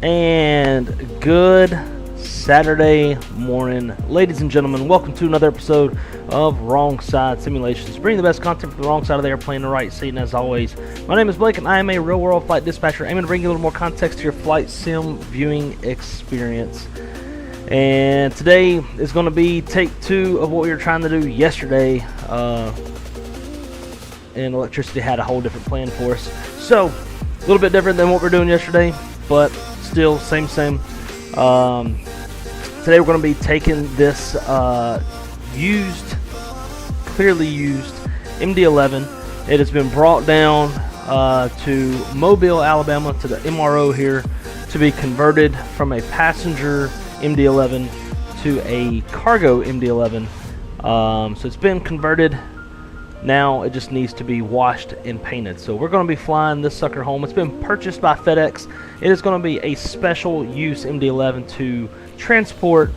And good Saturday morning, ladies and gentlemen. Welcome to another episode of Wrong Side Simulations, bringing the best content from the wrong side of the airplane, the right seat. And as always, my name is Blake, and I am a real-world flight dispatcher, aiming to bring you a little more context to your flight sim viewing experience. And today is going to be take two of what we were trying to do yesterday. And electricity had a whole different plan for us, so a little bit different than what we're doing yesterday, but still same. Today we're going to be taking this clearly used MD-11. It has been brought down to Mobile, Alabama, to the MRO here to be converted from a passenger MD-11 to a cargo MD-11. So it's been converted. Now it just needs to be washed and painted. So we're going to be flying this sucker home. It's been purchased by FedEx. It is going to be a special use MD-11 to transport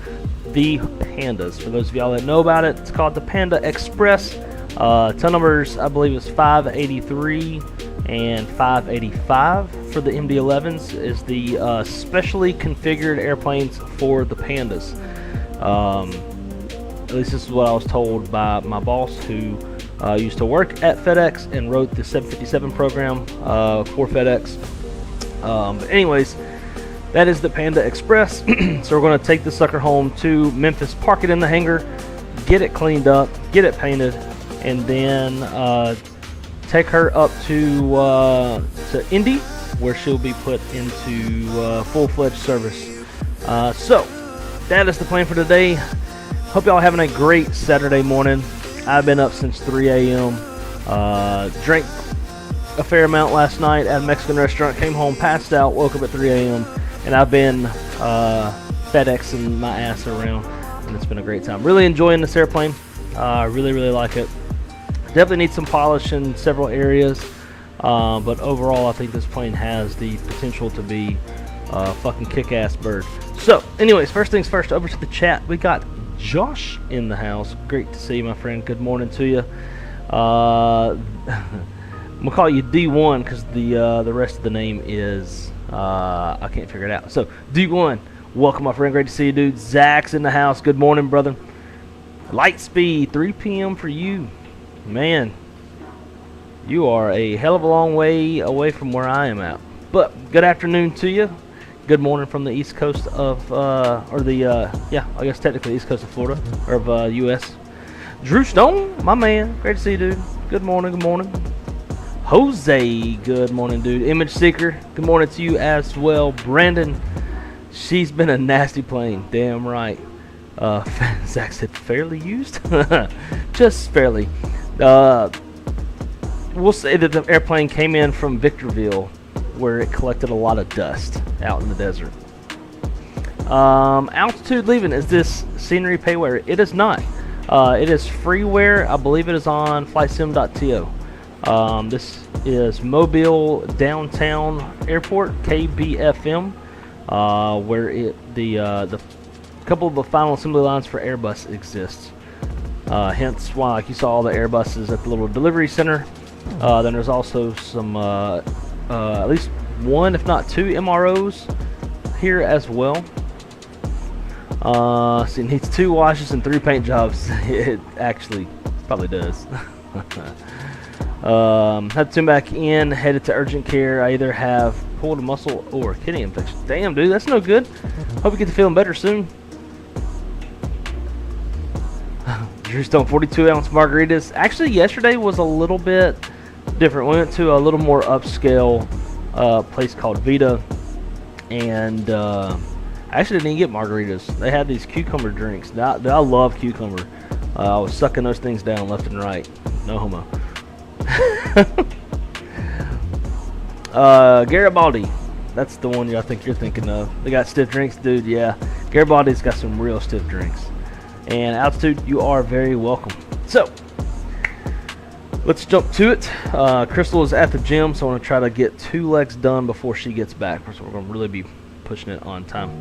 the Pandas. For those of y'all that know about it, it's called the Panda Express. Tail numbers, I believe, is 583 and 585 for the MD-11s. Is the specially configured airplanes for the Pandas. At least this is what I was told by my boss, who used to work at FedEx and wrote the 757 program for FedEx. But anyways, that is the Panda Express. So we're going to take this sucker home to Memphis, park it in the hangar, get it cleaned up, get it painted, and then take her up to Indy, where she'll be put into full-fledged service. So that is the plan for today. Hope y'all having a great Saturday morning. I've been up since 3 a.m. Drank a fair amount last night at a Mexican restaurant, came home, passed out, woke up at 3 a.m. and I've been FedExing my ass around, and it's been a great time. Really enjoying this airplane. Really like it. Definitely needs some polish in several areas, but overall I think this plane has the potential to be a fucking kick-ass bird. So anyways, first things first, over to the chat. We got Josh in the house. Great to see you, my friend. Good morning to you. I'm gonna call you D1 because the rest of the name is I can't figure it out. So D1, welcome, my friend. Great to see you, dude. Zach's in the house. Good morning, brother. Lightspeed, 3 p.m. for you, man. You are a hell of a long way away from where I am at. But good afternoon to you. Good morning from the east coast of, I guess technically east coast of Florida, or of U.S. Drew Stone, my man. Great to see you, dude. Good morning. Jose, good morning, dude. Image Seeker, good morning to you as well. Brandon, she's been a nasty plane. Damn right. Zach said fairly used? Just fairly. We'll say that the airplane came in from Victorville, where it collected a lot of dust out in the desert. Altitude leaving, is this scenery payware? It is not. It is freeware. I believe it is on flightsim.to. This is Mobile Downtown Airport, KBFM, where the couple of the final assembly lines for Airbus exists. Hence why, like, you saw all the Airbuses at the little delivery center. Then there's also some at least one, if not two, MROs here as well. So it needs 2 washes and 3 paint jobs. It actually probably does. Had to tune back in, headed to urgent care. I either have pulled a muscle or kidney infection. Damn, dude, that's no good. Hope you get to feeling better soon. Drew Stone, 42-ounce margaritas. Actually, yesterday was a little bit different. We went to a little more upscale place called Vita, and I actually didn't even get margaritas. They had these cucumber drinks. Now, I love cucumber. I was sucking those things down left and right. No homo. Garibaldi, that's the one I think you're thinking of. They got stiff drinks, dude. Yeah, Garibaldi's got some real stiff drinks. And Altitude, you are very welcome. So let's jump to it. Crystal is at the gym, so I want to try to get 2 legs done before she gets back. So we're going to really be pushing it on time.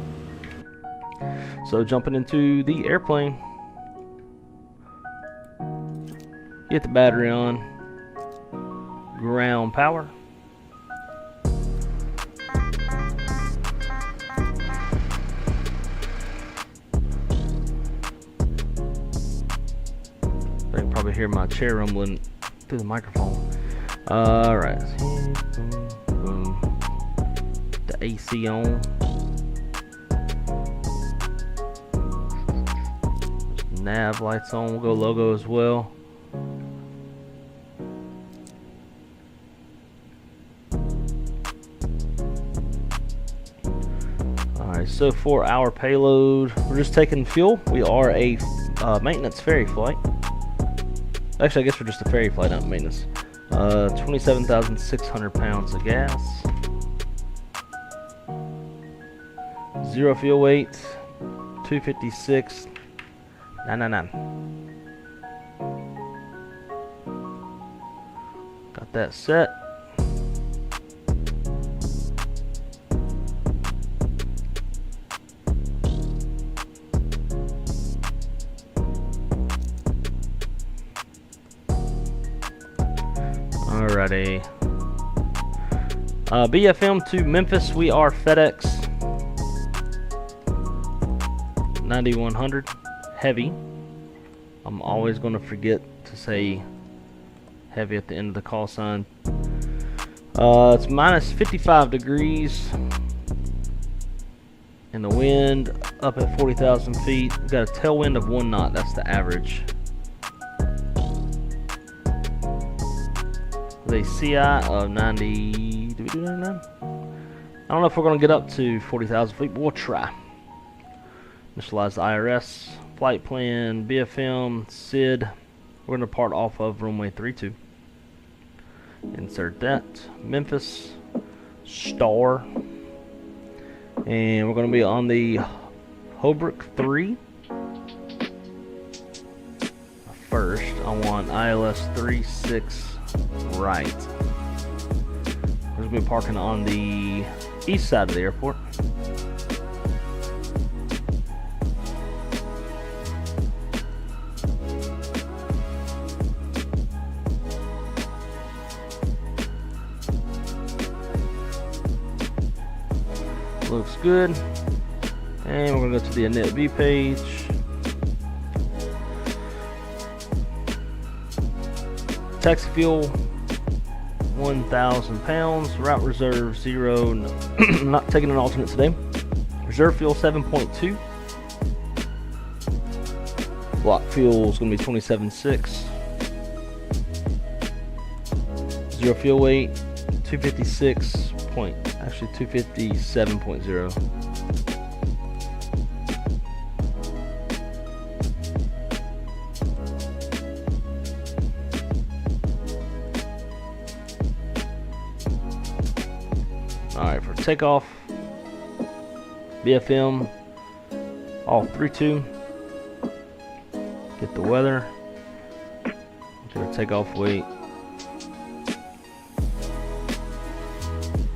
So jumping into the airplane. Get the battery on. Ground power. probably hear my chair rumbling through the microphone. Alright. Boom, boom. The AC on. Nav lights on. We'll go logo as well. Alright, so for our payload, we're just taking fuel. We are a maintenance ferry flight. Actually, I guess we're just a ferry flight, not maintenance. 27,600 pounds of gas. 0 fuel weight. 256. 999. Got that set. Alrighty. BFM to Memphis. We are FedEx 9100 heavy. I'm always going to forget to say heavy at the end of the call sign. It's minus 55 degrees. And the wind up at 40,000 feet. We've got a tailwind of 1 knot. That's the average. A CI of 90. Do we do 99? I don't know if we're going to get up to 40,000 feet, but we'll try. Initialize the IRS, flight plan, BFM, SID. We're going to depart off of runway 32. Insert that. Memphis, star. And we're going to be on the Holbrook 3. First, I want ILS 36. Right. We're going to be parking on the east side of the airport. Looks good. And we're going to go to the init view page. Taxi fuel 1,000 pounds. Route reserve 0. Not taking an alternate today. Reserve fuel 7.2. Block fuel is going to be 27.6. 0 fuel weight 256. Actually 257.0. Alright, for takeoff, BFM, all 3-2. Get the weather. Get our takeoff weight.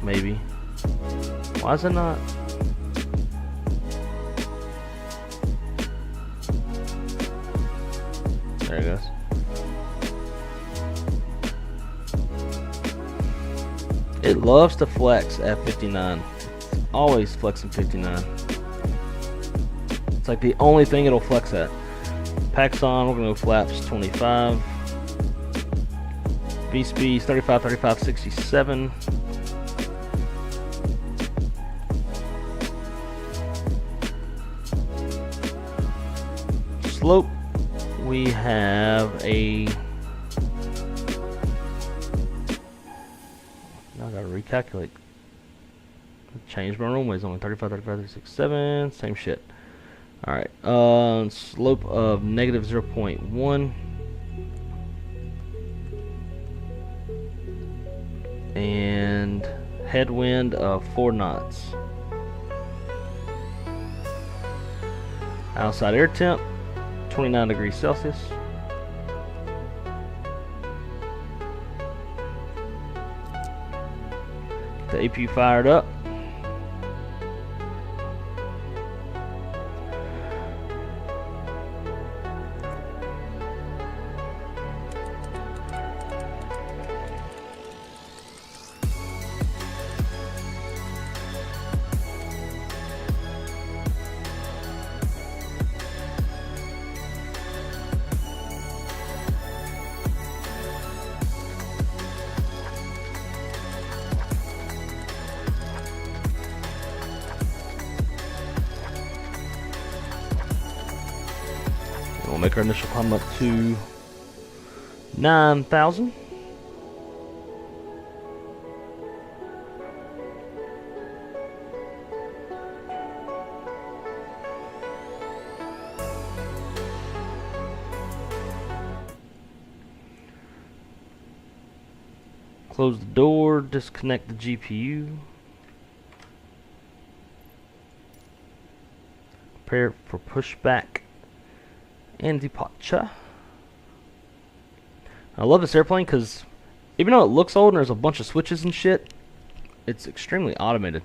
Maybe. Why is it not? There it goes. It loves to flex at 59. It's always flexing 59. It's like the only thing it'll flex at. Packs on, we're gonna go flaps 25. V speeds 35, 35, 67. Slope, we have a. Now I gotta recalculate. Change my runways only 35, 35, 36, 7. Same shit. Alright. Slope of negative 0.1. And headwind of 4 knots. Outside air temp 29 degrees Celsius. The APU fired up. We'll make our initial climb up to 9,000. Close the door, disconnect the GPU. Prepare for pushback and departure. I love this airplane because even though it looks old and there's a bunch of switches and shit, it's extremely automated.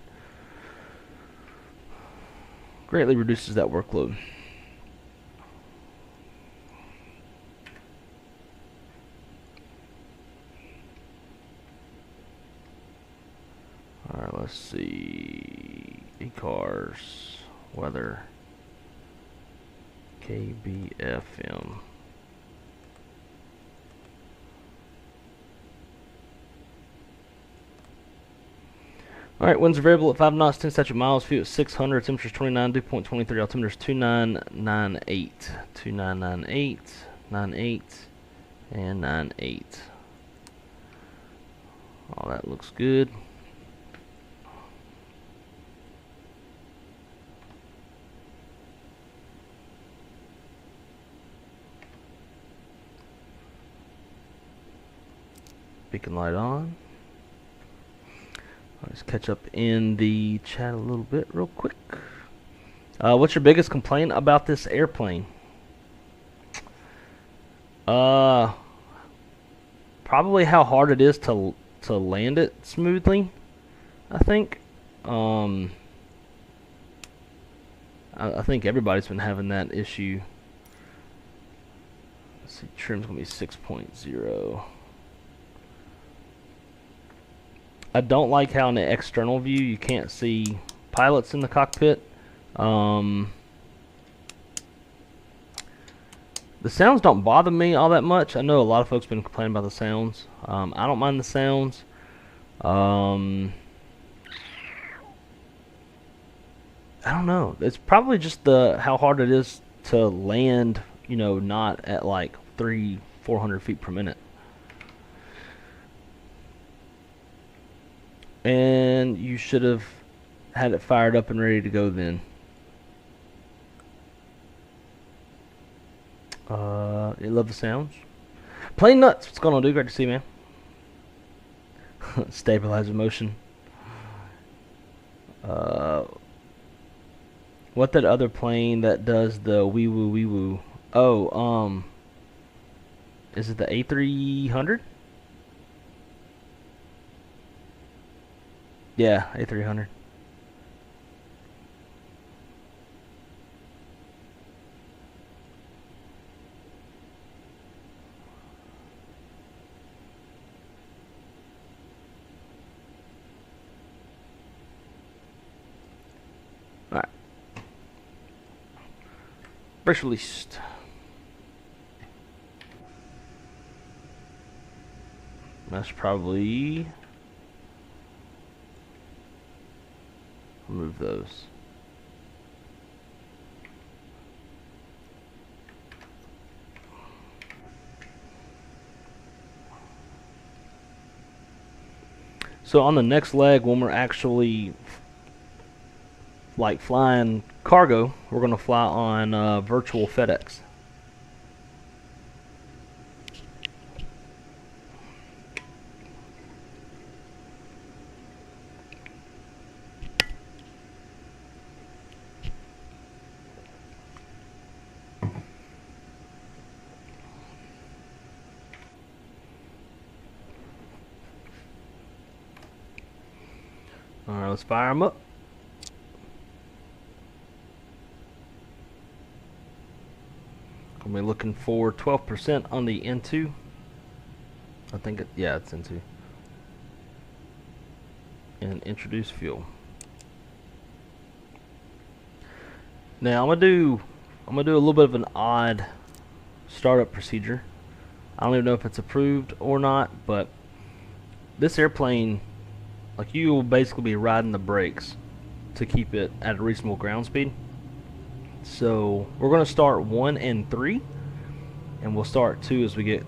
Greatly reduces that workload. Alright, let's see. E-cars, weather, KBFM. Alright, winds are variable at 5 knots, 10 statute miles, fuel at 600, temperature's 29, dew point 23, altimeter's 2998. 2998, 98, and 98. All that looks good. Beacon light on. Let's catch up in the chat a little bit real quick. What's your biggest complaint about this airplane? Probably how hard it is to land it smoothly, I think. I think everybody's been having that issue. Let's see, trim's gonna be 6.0. I don't like how in the external view you can't see pilots in the cockpit. The sounds don't bother me all that much. I know a lot of folks have been complaining about the sounds. I don't mind the sounds. I don't know. It's probably just how hard it is to land, you know, not at like 300-400 feet per minute. And you should have had it fired up and ready to go then. You love the sounds. Plane nuts. What's going on, dude? Great to see you, man. Stabilizer motion. What that other plane that does the wee woo wee woo? Oh, is it the A300? Yeah, A300. Alright. Brakes released. That's probably... remove those. So on the next leg, when we're actually like flying cargo, we're going to fly on virtual FedEx. Alright, let's fire them up. I'm looking for 12% on the N2. I think yeah, it's N2. And introduce fuel. Now I'm gonna do a little bit of an odd startup procedure. I don't even know if it's approved or not, but this airplane, like, you will basically be riding the brakes to keep it at a reasonable ground speed. So So we're going to start 1 and 3, and we'll start 2 as we get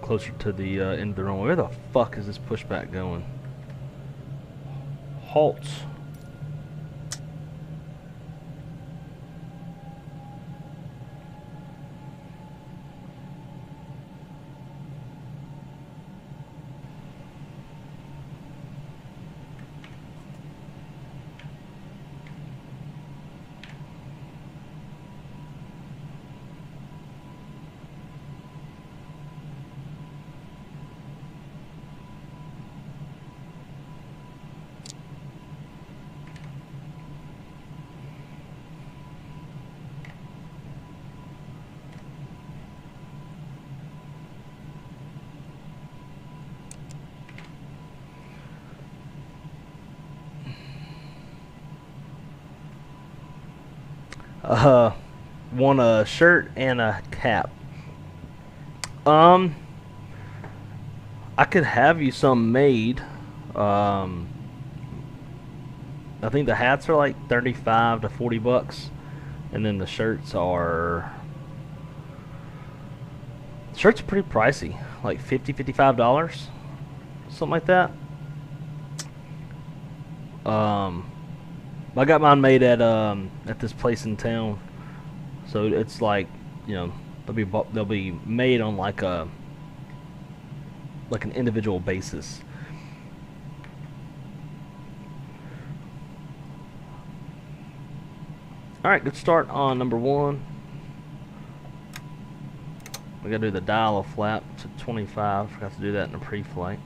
closer to the end of the runway. Where the fuck is this pushback going? Halt. Want a shirt and a cap. I could have you some made. I think the hats are like 35 to 40 bucks, and then the shirts are pretty pricey, like $55, something like that. I got mine made at this place in town, so it's like, you know, they'll be made on like an individual basis. All right, good start on number 1. We gotta do the dial of flap to 25. Forgot to do that in the pre-flight.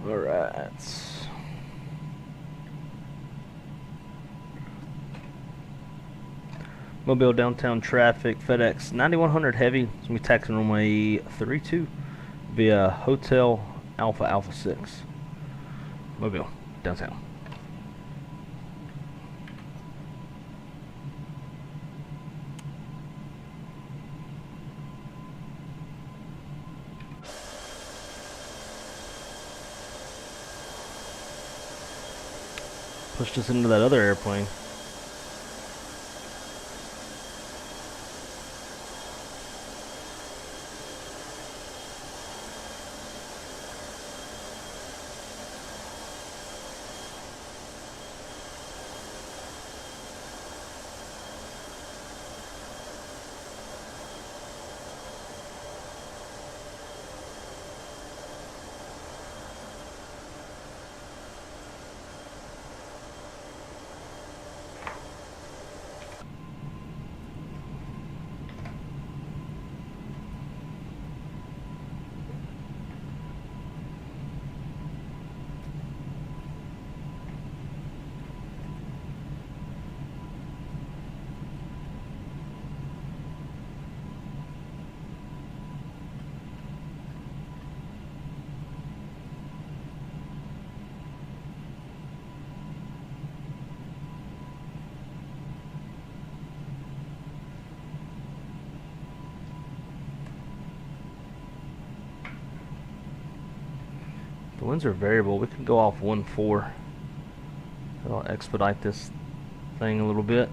Alright. Mobile downtown traffic, FedEx 9100 heavy. It's going to be taxiing runway 32 via Hotel Alpha Alpha 6. Mobile, downtown. Pushed us into that other airplane. Winds are variable. We can go off 1-4. I'll expedite this thing a little bit.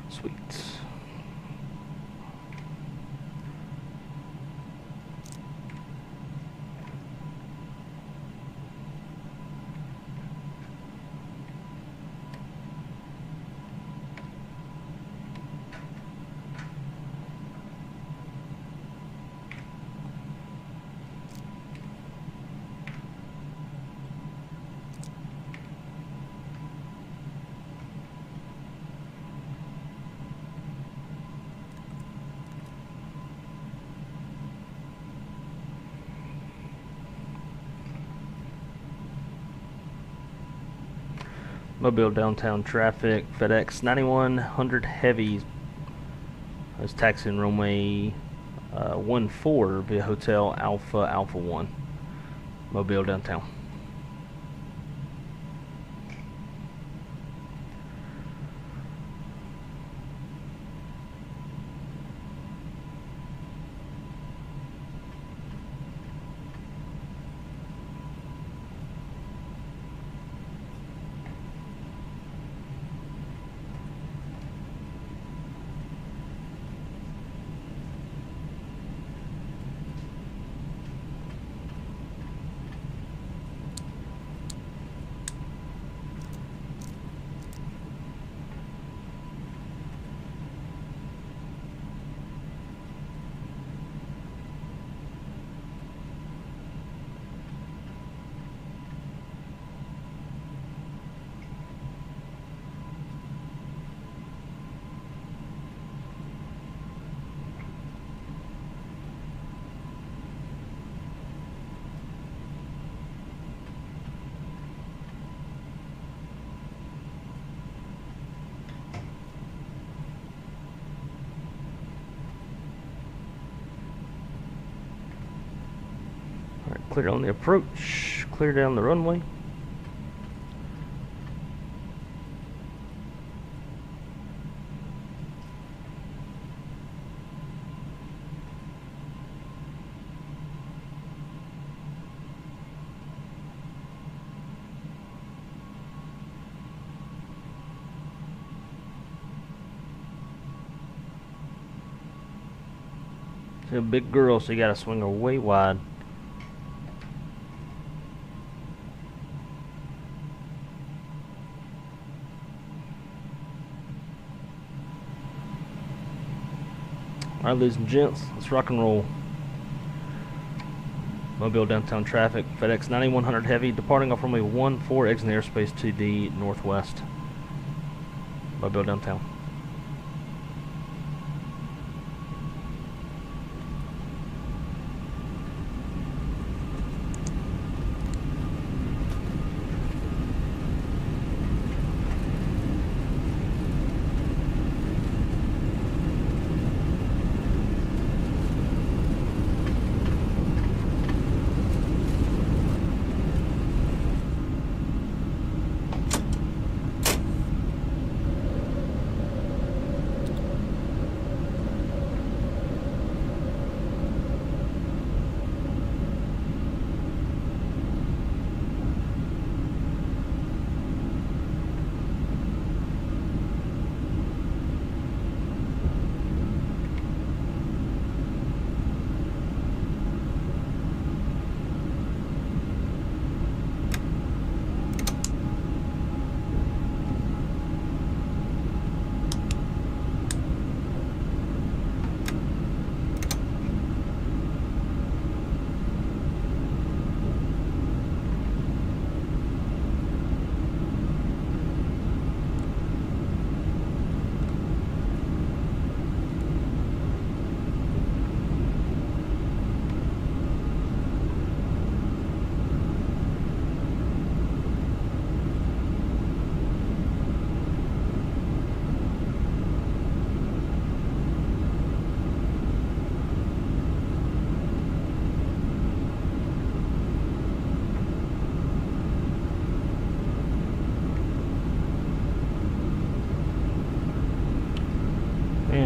Sweet. Mobile downtown traffic, FedEx 9100 heavy is taxiing runway 14 via Hotel Alpha 1. Mobile downtown. Clear on the approach, clear down the runway. She's a big girl, so you gotta swing her way wide. Alright, ladies and gents, let's rock and roll. Mobile downtown traffic, FedEx 9100 heavy, departing off runway 14, exiting the airspace to the northwest. Mobile downtown.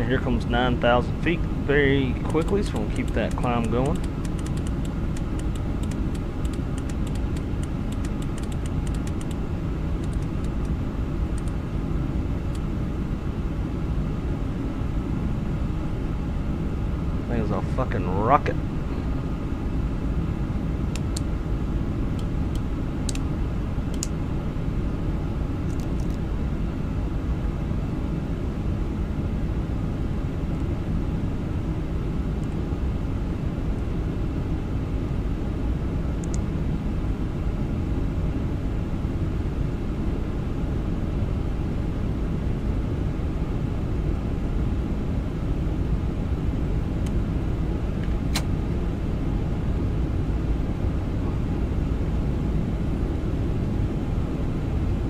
And here comes 9,000 feet very quickly, so we'll keep that climb going. Thing is a fucking rocket.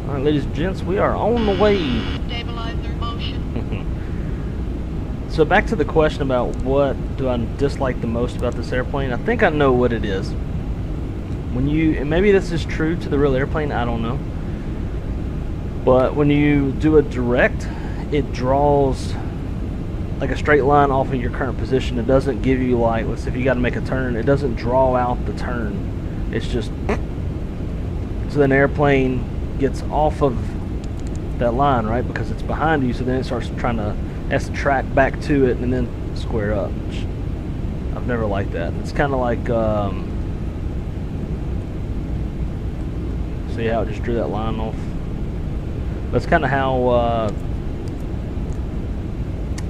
Alright, ladies and gents, we are on the way. Stabilizer motion. So back to the question about what do I dislike the most about this airplane. I think I know what it is. When you, and maybe this is true to the real airplane, I don't know. But when you do a direct, it draws like a straight line off of your current position. It doesn't give you, like, let's say if you got to make a turn, it doesn't draw out the turn. It's just, so then the airplane gets off of that line, right? Because it's behind you, so then it starts trying to, has to track back to it and then square up. Which I've never liked that. It's kind of like, see how it just drew that line off? That's kind of how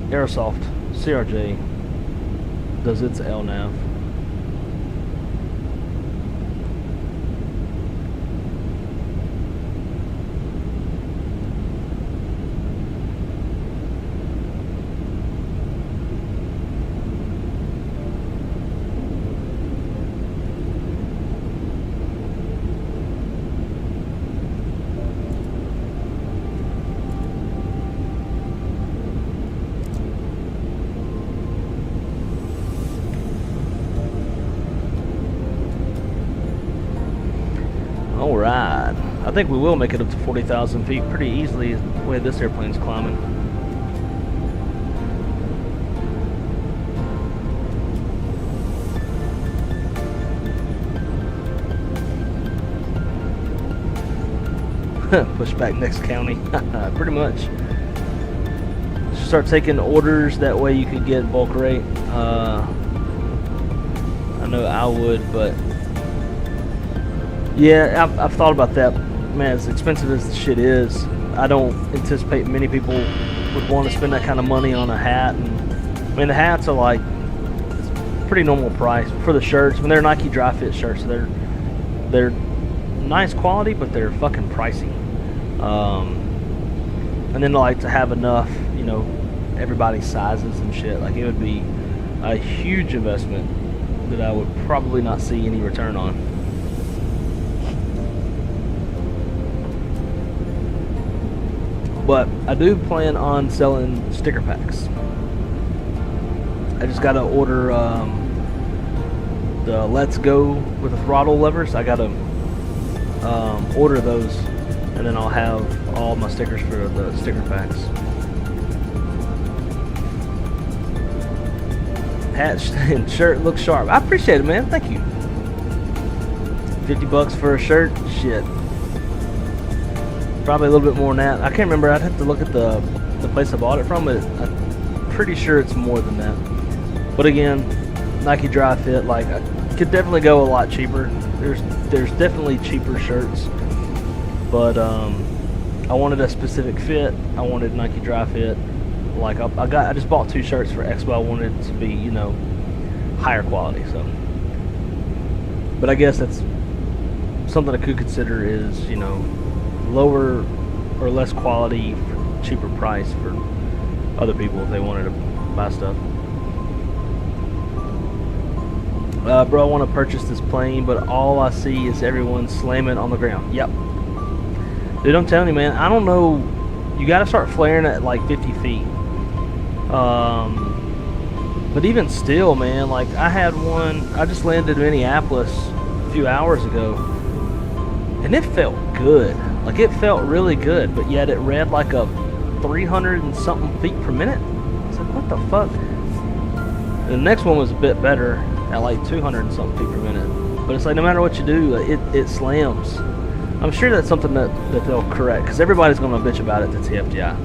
Aerosoft CRJ does its LNAV. Alright, I think we will make it up to 40,000 feet pretty easily the way this airplane's climbing. Push back next county, pretty much. Start taking orders, that way you could get bulk rate. I know I would, but yeah, I've thought about that. Man, as expensive as the shit is, I don't anticipate many people would want to spend that kind of money on a hat. And I mean, the hats are like, it's pretty normal price for the shirts. I mean, they're Nike dry fit shirts, so they're nice quality, but they're fucking pricey. And then like to have enough, you know, everybody's sizes and shit. Like, it would be a huge investment that I would probably not see any return on. But I do plan on selling sticker packs. I just gotta order the Let's Go with the throttle levers. I gotta order those, and then I'll have all my stickers for the sticker packs. Hat and shirt looks sharp. I appreciate it, man. Thank you. 50 bucks for a shirt? Shit. Probably a little bit more than that. I can't remember. I'd have to look at the place I bought it from, but I'm pretty sure it's more than that. But again, Nike dry fit, like, I could definitely go a lot cheaper. There's definitely cheaper shirts, but I wanted a specific fit. I wanted Nike dry fit. Like, I just bought 2 shirts for Expo. I wanted it to be, you know, higher quality. So, but I guess that's something I could consider is, you know, lower or less quality for cheaper price for other people if they wanted to buy stuff. Bro, I want to purchase this plane, but all I see is everyone slamming on the ground. Yep. Dude, I'm telling you, man, I don't know. You got to start flaring at like 50 feet. But even still, man, like, I had one, I just landed in Minneapolis a few hours ago, and it felt good. Like, it felt really good, but yet it read like a 300 and something feet per minute. was like, what the fuck? The next one was a bit better at like 200 and something feet per minute. But it's like no matter what you do, it slams. I'm sure that's something that they'll correct, because everybody's going to bitch about it to Tfdi.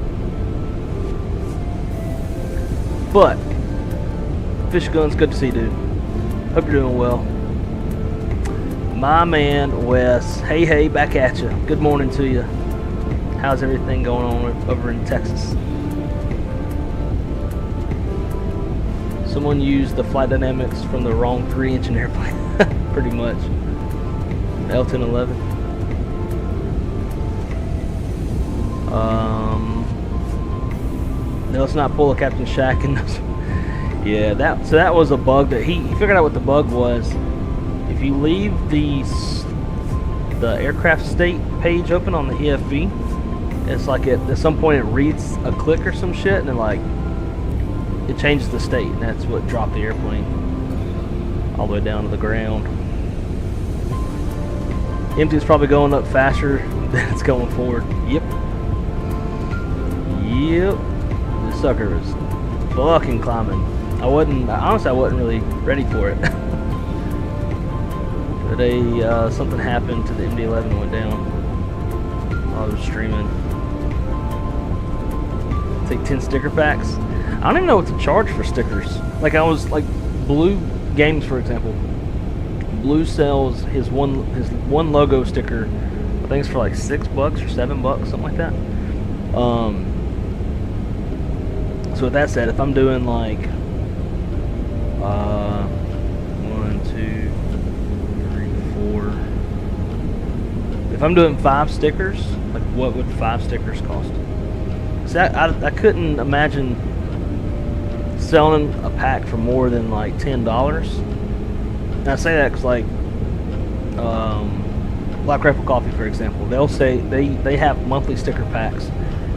But Fish Guns, good to see you, dude. Hope you're doing well. My man Wes, hey, back at you. Good morning to you. How's everything going on over in Texas? Someone used the flight dynamics from the wrong 3-engine airplane, pretty much. L-1011. No, let's not pull a Captain Shack and yeah, that was a bug that he figured out what the bug was. If you leave the aircraft state page open on the EFV, it's like at some point it reads a click or some shit, and then like it changes the state, and that's what dropped the airplane all the way down to the ground. Empty is probably going up faster than it's going forward. Yep. This sucker is fucking climbing. Honestly, I wasn't really ready for it. Today, something happened to the MD-11 and went down while I was streaming. Take 10 sticker packs. I don't even know what to charge for stickers. Like I was like Blue Games, for example. Blue sells his one logo sticker. I think it's for like $6 or $7, something like that. So with that said, if I'm doing like 1, 2, 3, 4. If I'm doing 5 stickers, like what would 5 stickers cost? So I couldn't imagine selling a pack for more than like $10. And I say that because like Black Rifle Coffee, for example, they'll say they have monthly sticker packs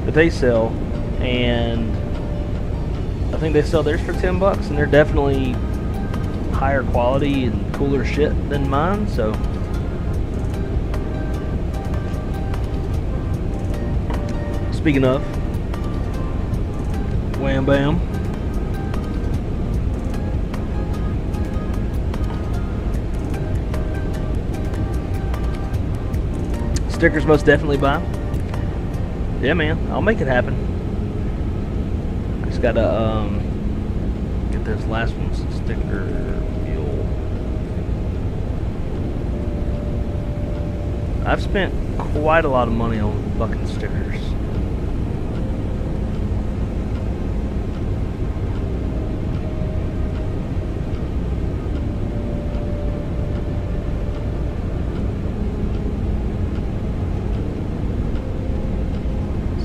that they sell, and I think they sell theirs for $10, and they're definitely higher quality and cooler shit than mine. So speaking of, wham bam. Stickers most definitely buy. Yeah, man, I'll make it happen. I just gotta get those last ones sticker fuel. I've spent quite a lot of money on fucking stickers.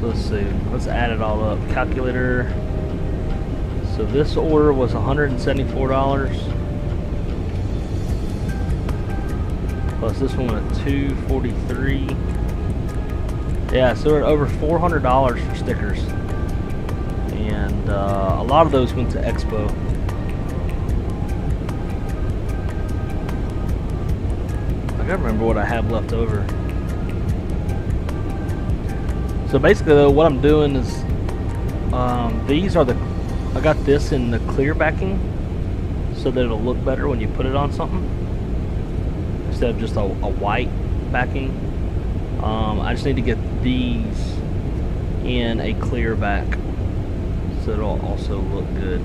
Let's see. Let's add it all up. Calculator. So this order was $174. Plus this one at $243. Yeah, so we're at over $400 for stickers, and a lot of those went to Expo. I gotta remember what I have left over. So basically, though, what I'm doing is these are I got this in the clear backing so that it'll look better when you put it on something instead of just a white backing. I just need to get these in a clear back so it'll also look good.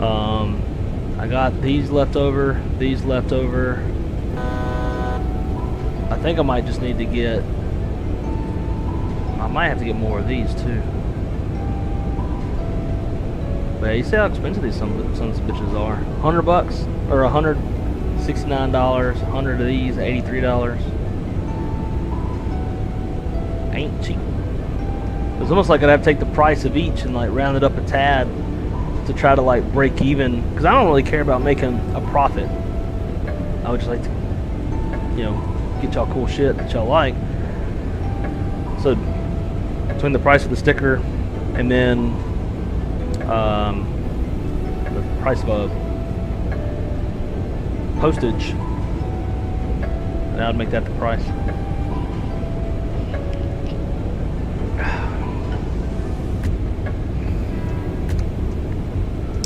I got these left over, these left over. I think I might just need to get, I might have to get more of these too. But yeah, you see how expensive these some of these bitches are. $100 or $169, 100 of these, $83. Ain't cheap. It's almost like I'd have to take the price of each and like round it up a tad to try to like break even, because I don't really care about making a profit. I would just like to, you know, get y'all cool shit that y'all like. So between the price of the sticker and then the price of a postage, that would make that the price.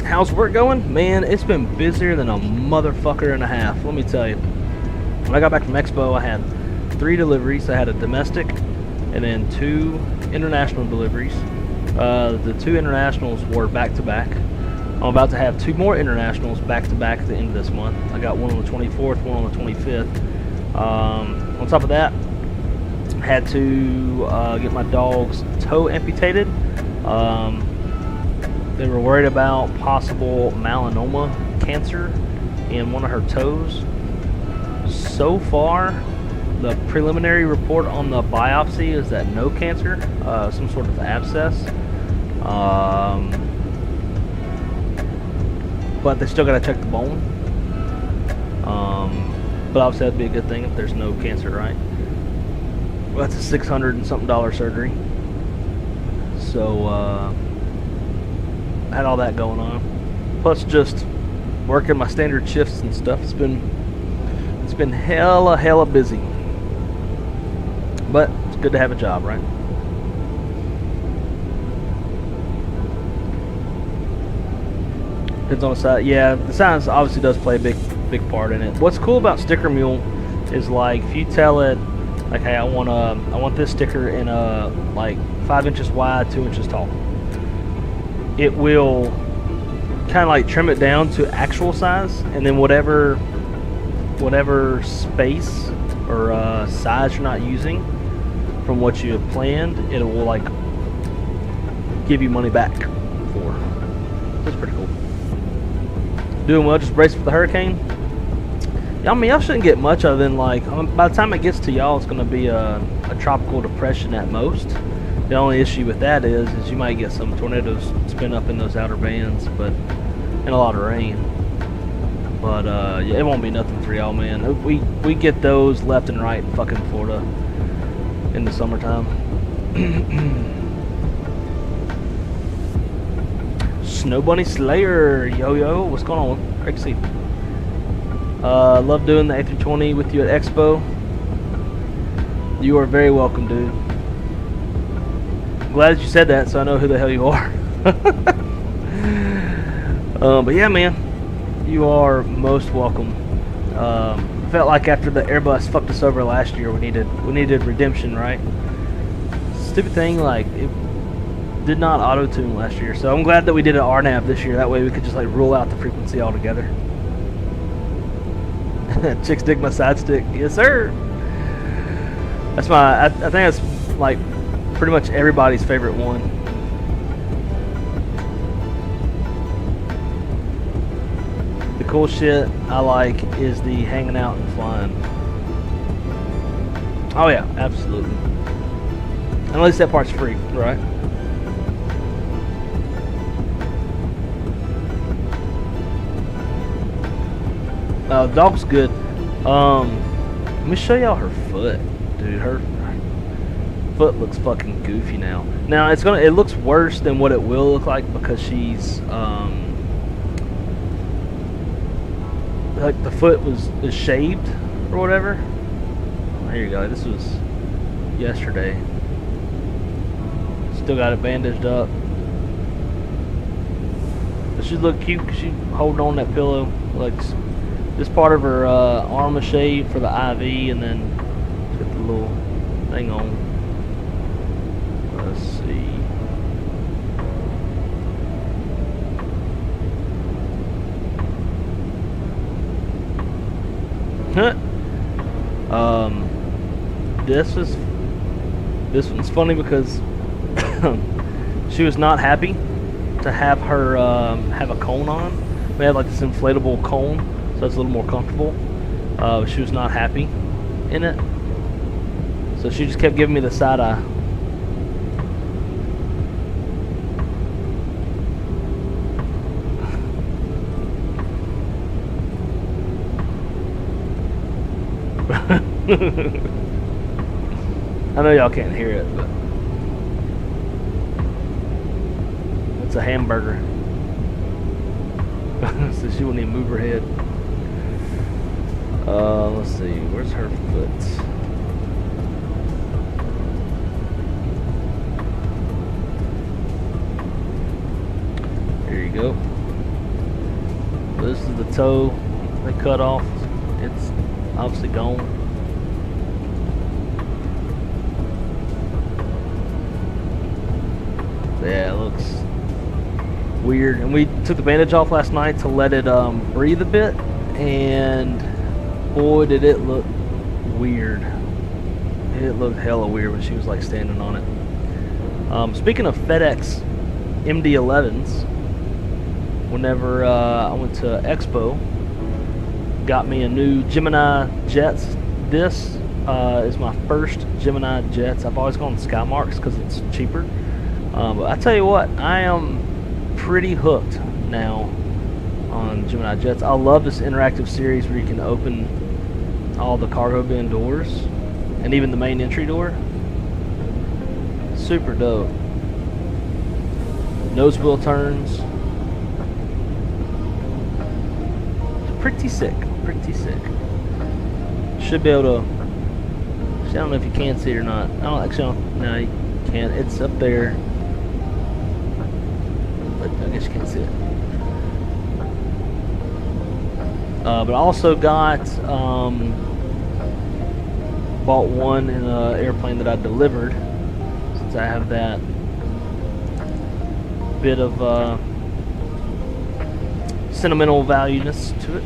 How's work going? Man, it's been busier than a motherfucker and a half, let me tell you. When I got back from Expo, I had 3 deliveries. I had a domestic and then 2 international deliveries. The 2 internationals were back-to-back. I'm about to have 2 more internationals back-to-back at the end of this month. I got one on the 24th, one on the 25th. On top of that, I had to get my dog's toe amputated. They were worried about possible melanoma cancer in one of her toes. So far, the preliminary report on the biopsy is that no cancer, some sort of abscess. But they still got to check the bone. But obviously that'd be a good thing if there's no cancer, right? Well, that's a $600 and something surgery. So I had all that going on. Plus just working my standard shifts and stuff. It's been hella busy. But it's good to have a job, right? Depends on the size. Yeah, the size obviously does play a big part in it. What's cool about Sticker Mule is like if you tell it like, hey, I want this sticker in like 5 inches wide, 2 inches tall. It will kind of like trim it down to actual size, and then whatever space or size you're not using from what you have planned, it will like give you money back for. That's pretty cool. Doing well, just bracing for the hurricane. I mean, y'all shouldn't get much other than like, by the time it gets to y'all, it's going to be a tropical depression at most. The only issue with that is you might get some tornadoes spin up in those outer bands, and a lot of rain. But yeah, it won't be nothing for y'all, man. We get those left and right in fucking Florida in the summertime. Snow Bunny Slayer, yo, what's going on? Great to see you. Love doing the A320 with you at Expo. You are very welcome, dude. Glad that you said that, so I know who the hell you are. But yeah, man, you are most welcome. Felt like after the Airbus fucked us over last year, we needed redemption, right? Stupid thing, like it did not auto tune last year, so I'm glad that we did an RNAV this year. That way we could just like rule out the frequency altogether. Chicks dig my side stick, yes sir. That's I think that's like pretty much everybody's favorite one. The cool shit I like is the hanging out and flying. Oh yeah, absolutely. And at least that part's free, right? Dog's good. Let me show y'all her foot, dude. Her foot looks fucking goofy now. Now it looks worse than what it will look like because she's like the foot is shaved or whatever. There you go. This was yesterday. Still got it bandaged up. But she look cute because she's holding on that pillow. Like this part of her arm is shaved for the IV, and then she's got the little thing on. Let's see. This one's funny because she was not happy to have her have a cone on. We had like this inflatable cone, so it's a little more comfortable. She was not happy in it, so she just kept giving me the side eye. I know y'all can't hear it, but it's a hamburger. So she wouldn't even move her head. Let's see, where's her foot? There you go. this is the toe they cut off. It's obviously gone. Yeah, it looks weird. And we took the bandage off last night to let it breathe a bit, and boy did it look weird. It looked hella weird when she was like standing on it. Speaking of FedEx MD-11s, whenever I went to Expo, got me a new Gemini Jets. This is my first Gemini Jets. I've always gone Skymarks because it's cheaper. But I tell you what, I am pretty hooked now on Gemini Jets. I love this interactive series where you can open all the cargo bin doors and even the main entry door. Super dope. Nose wheel turns. Pretty sick. Pretty sick. Should be able to. I don't know if you can see it or not. I don't actually. No, you can't. It's up there. But I guess you can't see it. But I also got bought one in an airplane that I delivered, since I have that bit of sentimental valueness to it.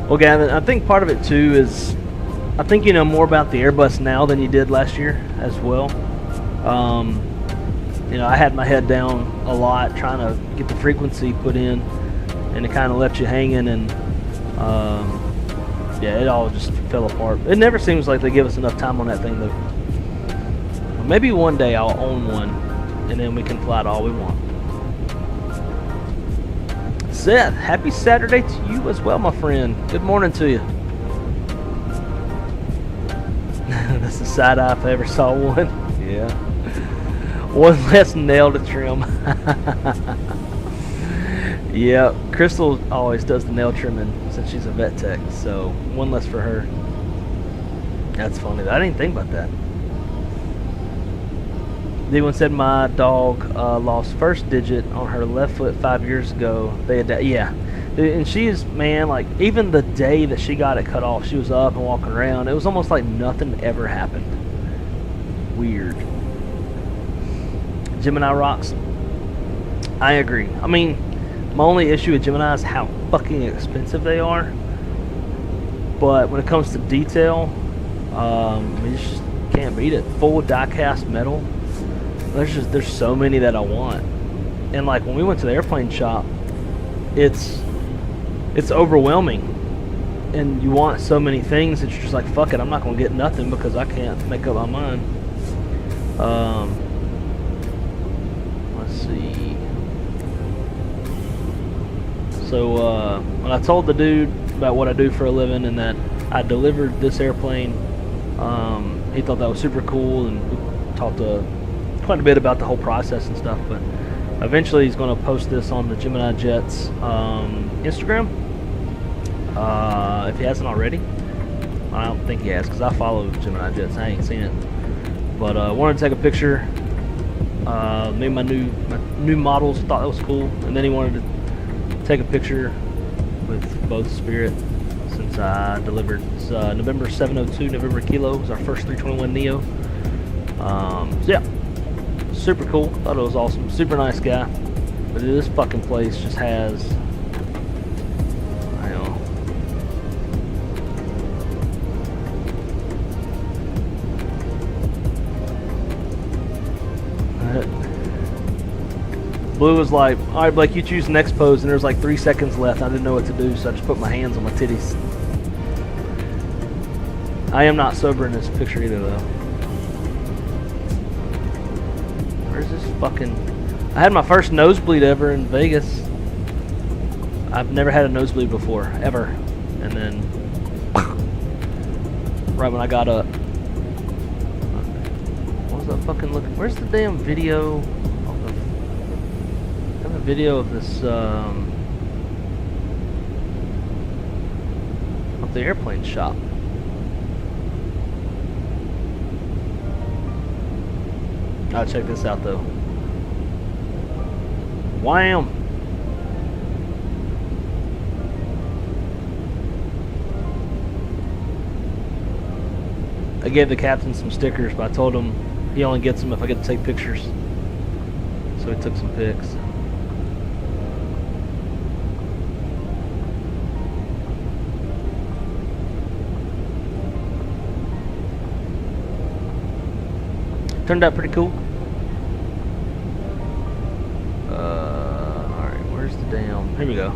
Well, Gavin, I think part of it too is, I think you know more about the Airbus now than you did last year as well. You know, I had my head down a lot trying to get the frequency put in, and it kind of left you hanging, and yeah, it all just fell apart. It never seems like they give us enough time on that thing, though. Maybe one day I'll own one, and then we can fly it all we want. Seth, happy Saturday to you as well, my friend. Good morning to you. That's the side eye if I ever saw one. Yeah. One less nail to trim. Yeah, Crystal always does the nail trimming since she's a vet tech, so one less for her. That's funny. I didn't think about that. D1 said my dog lost first digit on her left foot 5 years ago. They had that, yeah. And she is, man, like, even the day that she got it cut off, she was up and walking around. It was almost like nothing ever happened. Weird. Gemini rocks. I agree. I mean, my only issue with Gemini is how fucking expensive they are. But when it comes to detail, you just can't beat it. Full die-cast metal. There's so many that I want. And like when we went to the airplane shop, it's overwhelming. And you want so many things that you're just like, fuck it, I'm not gonna get nothing because I can't make up my mind. Let's see. So when I told the dude about what I do for a living and that I delivered this airplane, he thought that was super cool, and we talked quite a bit about the whole process and stuff. But eventually he's going to post this on the Gemini Jets Instagram, if he hasn't already. I don't think he has, because I follow Gemini Jets. I ain't seen it, but I wanted to take a picture. Made my new models, thought that was cool, and then he wanted to take a picture with both Spirit, since I delivered. It's November 702, November Kilo was our first 321 Neo. So yeah, super cool. Thought it was awesome. Super nice guy. But this fucking place just has, I don't know. Blue was like, alright Blake, you choose the next pose, and there's like 3 seconds left. I didn't know what to do, so I just put my hands on my titties. I am not sober in this picture either, though. Where's this fucking... I had my first nosebleed ever in Vegas. I've never had a nosebleed before, ever. And then, right when I got up... What was that fucking looking... Where's the damn video? I have a video of this, the airplane shop. Check this out though. Wham! I gave the captain some stickers, but I told him he only gets them if I get to take pictures. So he took some pics. Turned out pretty cool. Alright, where's the damn... Here we go.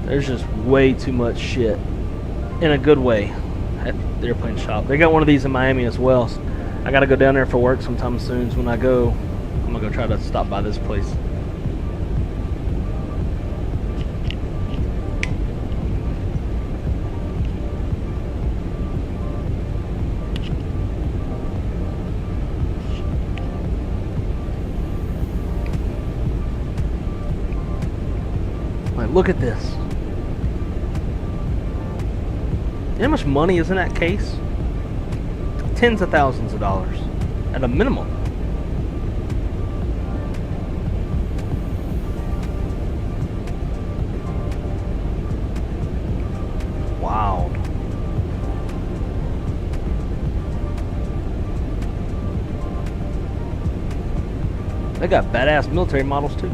There's just way too much shit. In a good way. At the airplane shop. They got one of these in Miami as well. So I gotta go down there for work sometime soon. When I go, I'm gonna go try to stop by this place. Like, look at this. How much money is in that case? Tens of thousands of dollars at a minimum. Wow. They got badass military models too.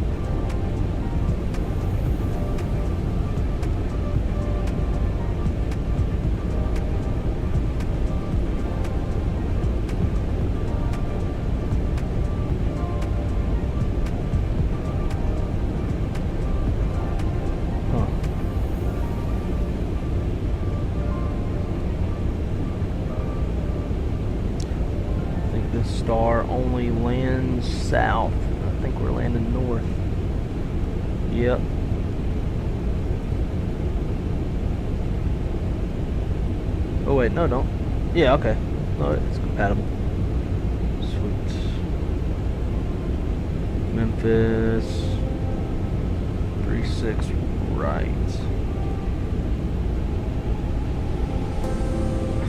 Star only lands south. I think we're landing north. Yep. Oh wait, no, don't. Yeah, okay. No, it's compatible. Sweet. Memphis. 36 right.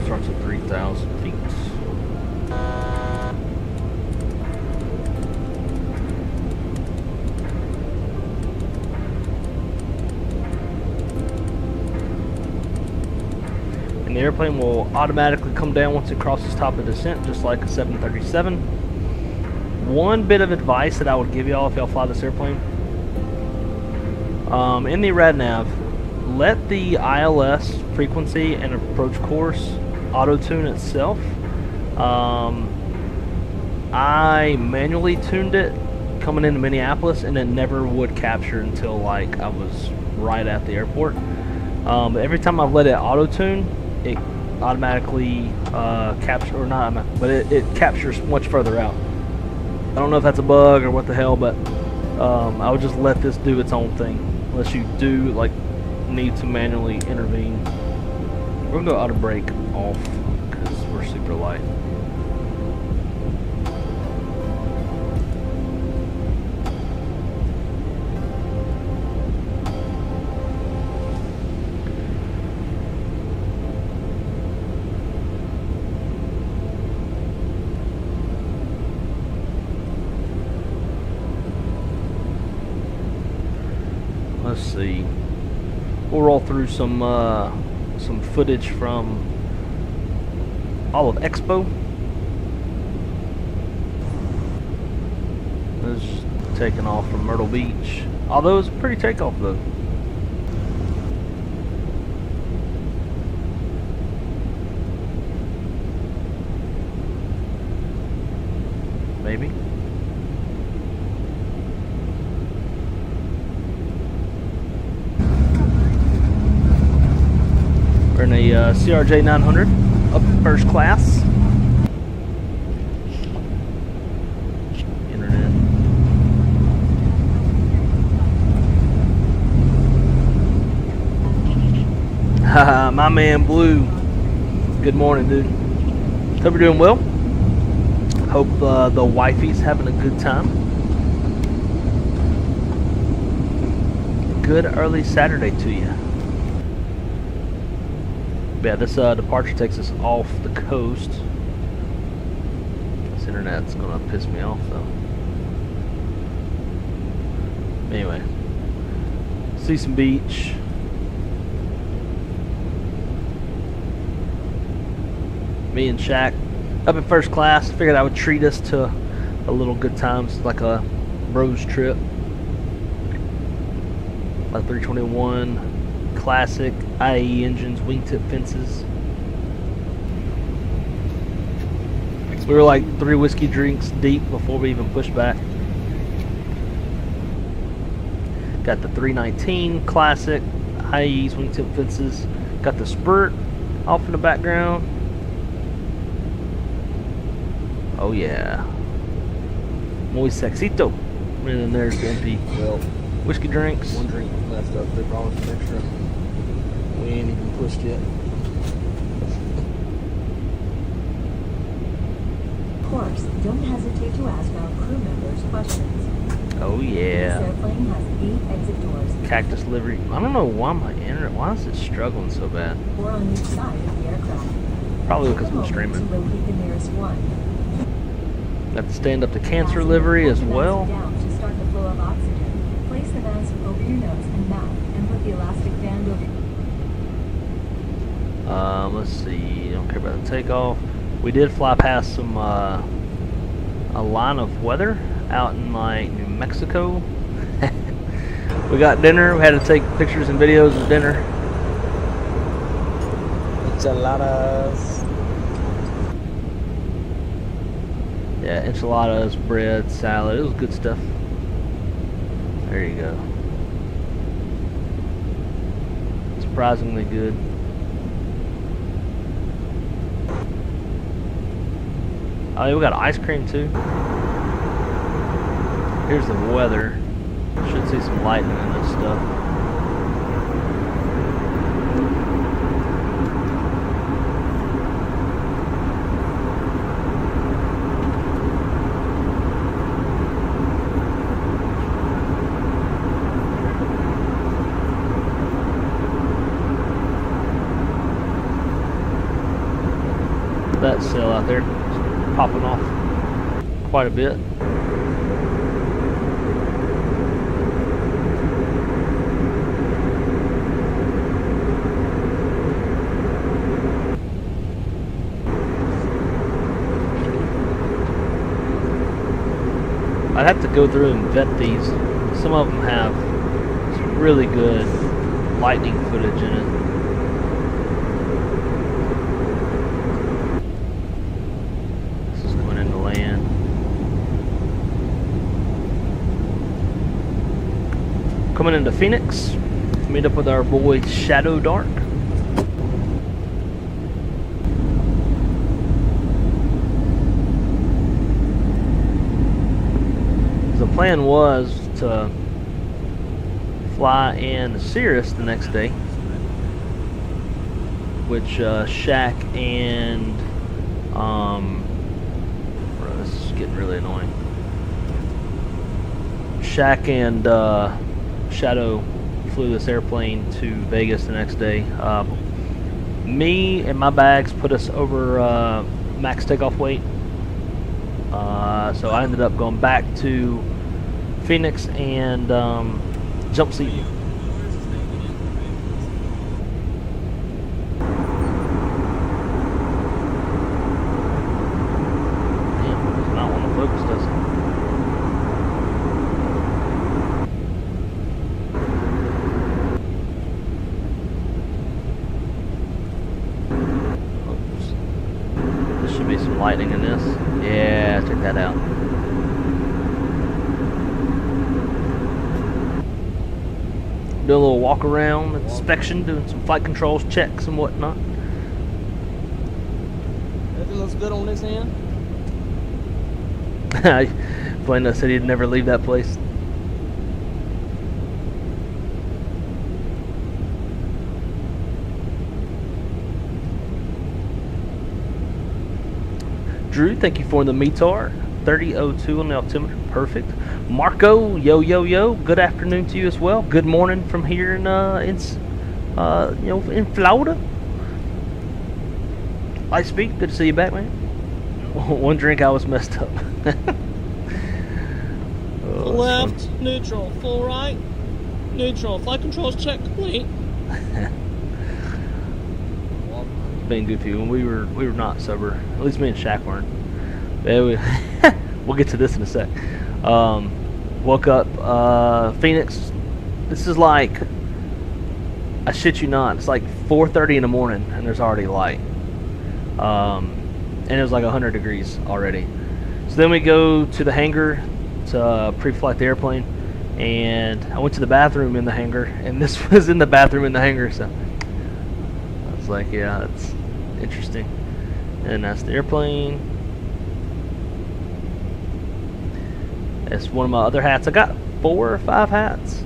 Starts at 3,000 feet. And the airplane will automatically come down once it crosses top of descent, just like a 737. One bit of advice that I would give y'all if y'all fly this airplane. In the RadNav, let the ILS frequency and approach course auto-tune itself. I manually tuned it coming into Minneapolis, and it never would capture until like I was right at the airport. But every time I've let it auto-tune, it automatically captures, or not, but it captures much further out. I don't know if that's a bug or what the hell, but I would just let this do its own thing, unless you do like need to manually intervene. We're gonna go auto brake off because we're super light. Let's see. We'll roll through some footage from all of Expo. This is taking off from Myrtle Beach. Although it's a pretty takeoff though. Maybe. We're in a CRJ 900 up in first class. Internet. Haha, my man Blue. Good morning, dude. Hope you're doing well. Hope the wifey's having a good time. good early Saturday to you. Yeah, this departure takes us off the coast. This internet's gonna piss me off though. Anyway, see some beach. Me and Shaq up in first class. Figured I would treat us to a little good times, like a bros trip. A 321 classic IE engines, wingtip fences. We were like 3 whiskey drinks deep before we even pushed back. Got the 319 classic IEs, wingtip fences. Got the spurt off in the background. Oh yeah, muy sexito. And then there's the empty whiskey drinks. One drink left up. They brought us an extra. We ain't even pushed yet. Of course, don't hesitate to ask our crew members questions. Oh This yeah. airplane has 8 exit doors, Cactus livery. I don't know why my internet. Why is it struggling so bad? 4 on each side of the aircraft. Probably because Take a I'm moment streaming. to locate the nearest one. Got the stand up to cancer Fasten livery the as mask well. down to start the flow of oxygen. Place the mask over your nose and mouth, and put the elastic band over. Let's see. Don't care about the takeoff. We did fly past some a line of weather out in like New Mexico. We got dinner. We had to take pictures and videos of dinner. Enchiladas. Yeah, enchiladas, bread, salad. It was good stuff. There you go. Surprisingly good. Oh, yeah, we got ice cream too. Here's the weather. Should see some lightning in this stuff. That sail out there is popping off quite a bit. I'd have to go through and vet these. Some of them have some really good lightning footage in it. Coming into Phoenix, meet up with our boy Shadow Dark. The plan was to fly in Cirrus the next day, which Shaq and bro, this is getting really annoying. Shaq and Shadow flew this airplane to Vegas the next day. Me and my bags put us over max takeoff weight. So I ended up going back to Phoenix and jump seat. Damn, does not want to focus, does it? Be some lightning in this. Yeah, check that out. Do a little walk around inspection, doing some flight controls checks and whatnot. Everything looks good on this end. Panda said he'd never leave that place. Drew, thank you for the METAR. 3002 on the altimeter. Perfect. Marco, yo yo yo. Good afternoon to you as well. Good morning from here in in Florida. Lightspeed, good to see you back, man. One drink, I was messed up. Full left, neutral, full right, neutral. Flight controls check complete. Being goofy when we were not sober. At least me and Shaq weren't. Yeah, we'll get to this in a sec. Woke up Phoenix. This is like, I shit you not, it's like 4:30 in the morning and there's already light. And it was like 100 degrees already. So then we go to the hangar to pre-flight the airplane, and I went to the bathroom in the hangar, and this was in the bathroom in the hangar, so I was like, yeah, that's interesting. And that's the airplane. That's one of my other hats. I got 4 or 5 hats.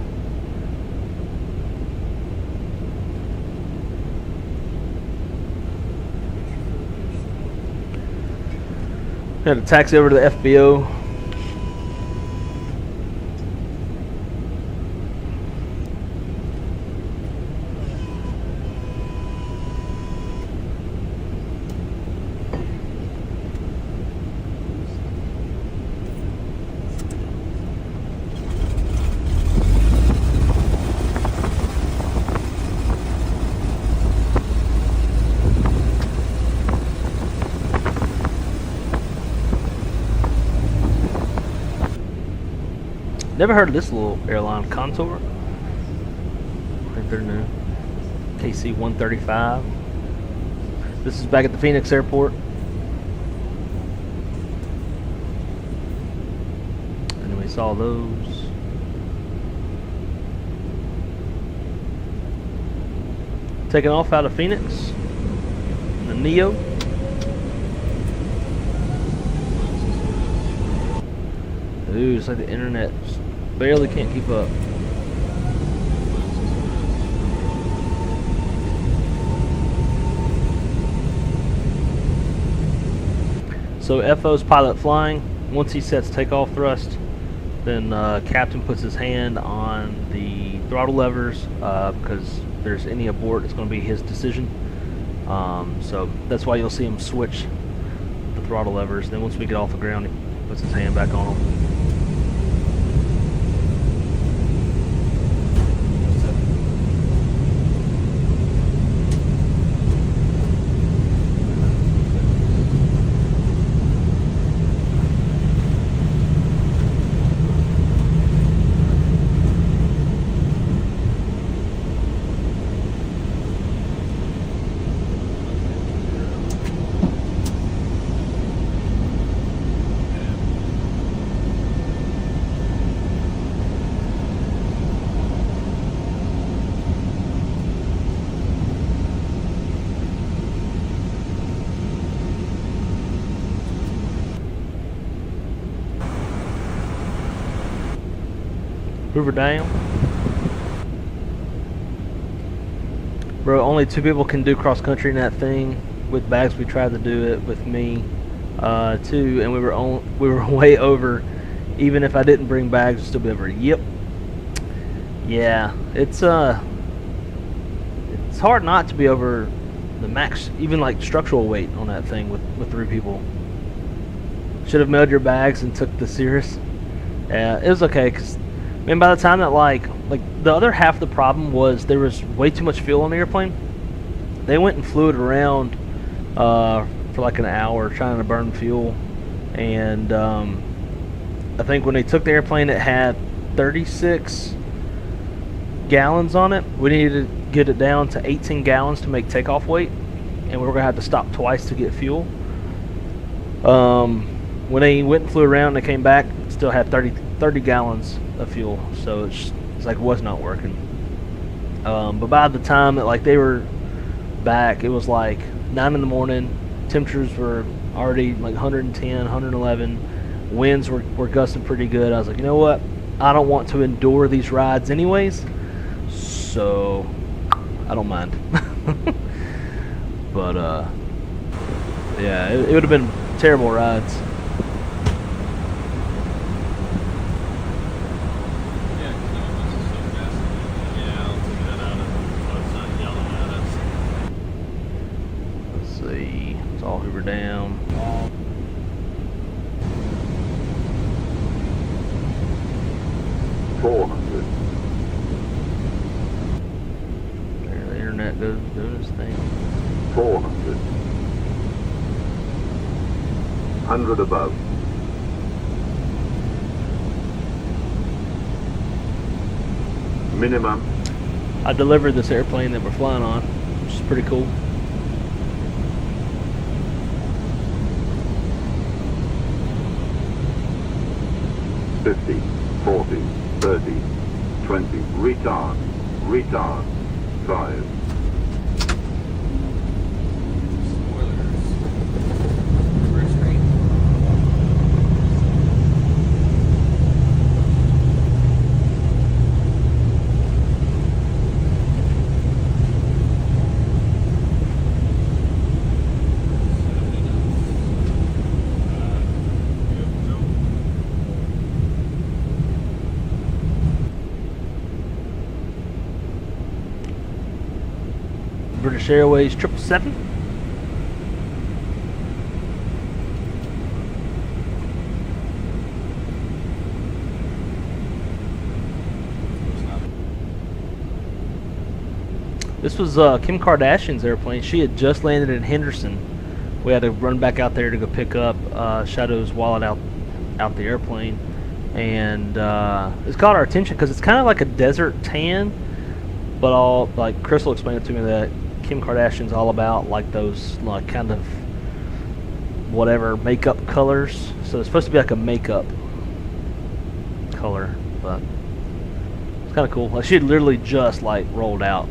Had to taxi over to the FBO. Never heard of this little airline, Contour. I think they're new. KC 135. This is back at the Phoenix airport. And then we saw those. Taking off out of Phoenix. The Neo. Ooh, it's like the internet barely can't keep up. So FO's pilot flying. Once he sets takeoff thrust, then captain puts his hand on the throttle levers because if there's any abort, it's going to be his decision. So that's why you'll see him switch the throttle levers. Then once we get off the ground, he puts his hand back on them. Hoover down. Bro, only 2 people can do cross country in that thing. With bags, we tried to do it with me, 2, and we were way over. Even if I didn't bring bags, we'd still be over. Yep. Yeah, it's hard not to be over the max, even like structural weight on that thing with 3 people. Should have mailed your bags and took the Cirrus. Yeah, it was okay because. Man, by the time that like the other half of the problem was there was way too much fuel on the airplane. They went and flew it around for like an hour trying to burn fuel, and I think when they took the airplane, it had 36 gallons on it. We needed to get it down to 18 gallons to make takeoff weight, and we were gonna have to stop twice to get fuel. When they went and flew around, they came back, still had 30 gallons of fuel, so it's like it was not working. But by the time that like they were back, it was like 9 in the morning. Temperatures were already like 110, 111. Winds were gusting pretty good. I was like, you know what? I don't want to endure these rides anyways, so I don't mind. But yeah, it would have been terrible rides. see. It's all hoovered down. 400. There, the internet goes doing its thing. 400. 100 above. Minimum. I delivered this airplane that we're flying on, which is pretty cool. $50, $40, $30, $20. Retard. Retard. 5. British Airways 777. This was Kim Kardashian's airplane. She had just landed in Henderson. We had to run back out there to go pick up Shadow's wallet out the airplane, and it's caught our attention because it's kind of like a desert tan. But all like Chris will explain it to me that Kim Kardashian's all about like those like kind of whatever makeup colors. So it's supposed to be like a makeup color, but it's kind of cool. Like she had literally just like rolled out.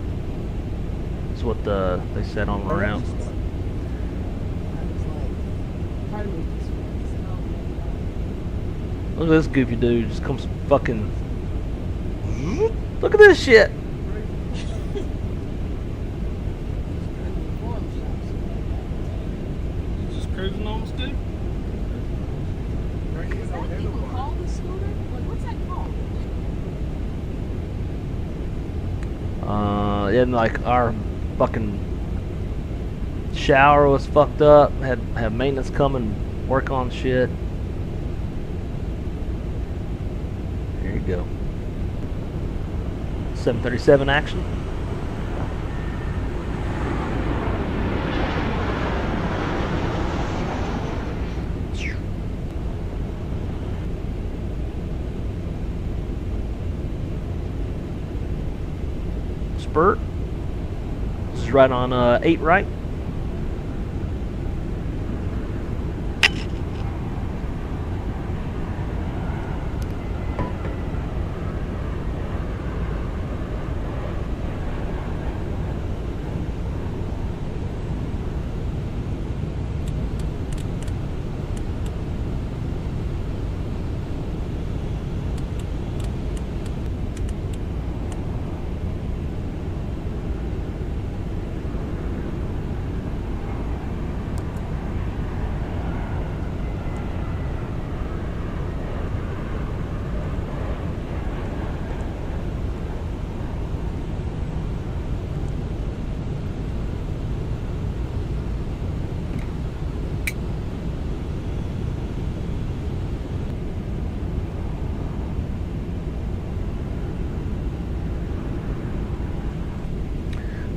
That's what they said on the round. Look at this goofy dude. Just comes fucking. Look at this shit. Cruising on the scooter? Is that what people call the scooter? Like, what's that called? Yeah, and like our fucking shower was fucked up. Had maintenance come and work on shit. There you go. 737 action. Spurt. This is right on 8 right.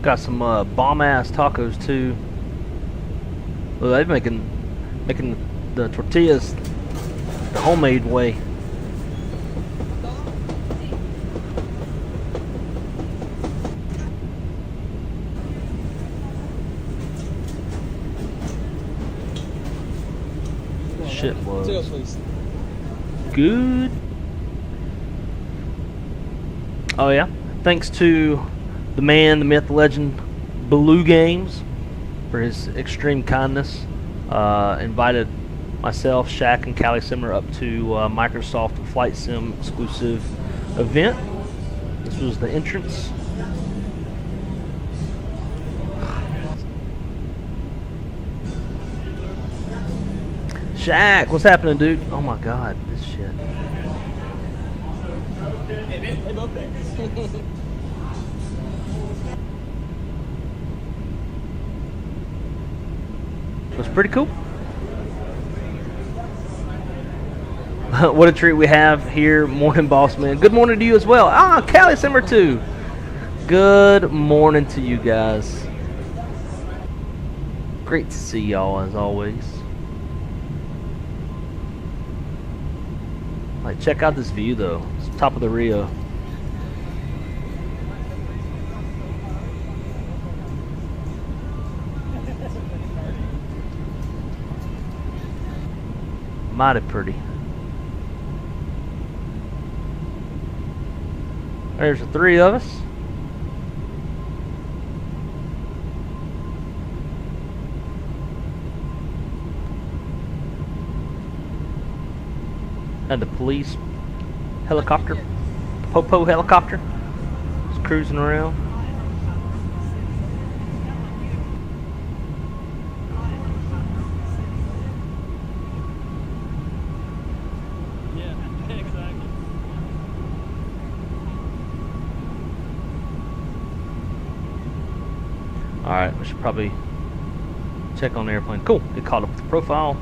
Got some bomb ass tacos too. Well, they're making the tortillas the homemade way. Shit was good. Oh yeah, thanks to the man, the myth, the legend, Baloo Games, for his extreme kindness. Invited myself, Shaq, and Callie Simmer up to Microsoft Flight Sim exclusive event. This was the entrance. Shaq, what's happening, dude? Oh my god, this shit. was pretty cool. What a treat we have here. Morning, boss man. Good morning to you as well. Ah, Cali Simmer 2. Good morning to you guys. Great to see y'all as always. Like, check out this view though. It's top of the Rio. Mighty pretty. There's the three of us. And the police helicopter, Popo helicopter, just cruising around. Yeah, exactly. Alright, we should probably check on the airplane. Cool, get caught up with the profile.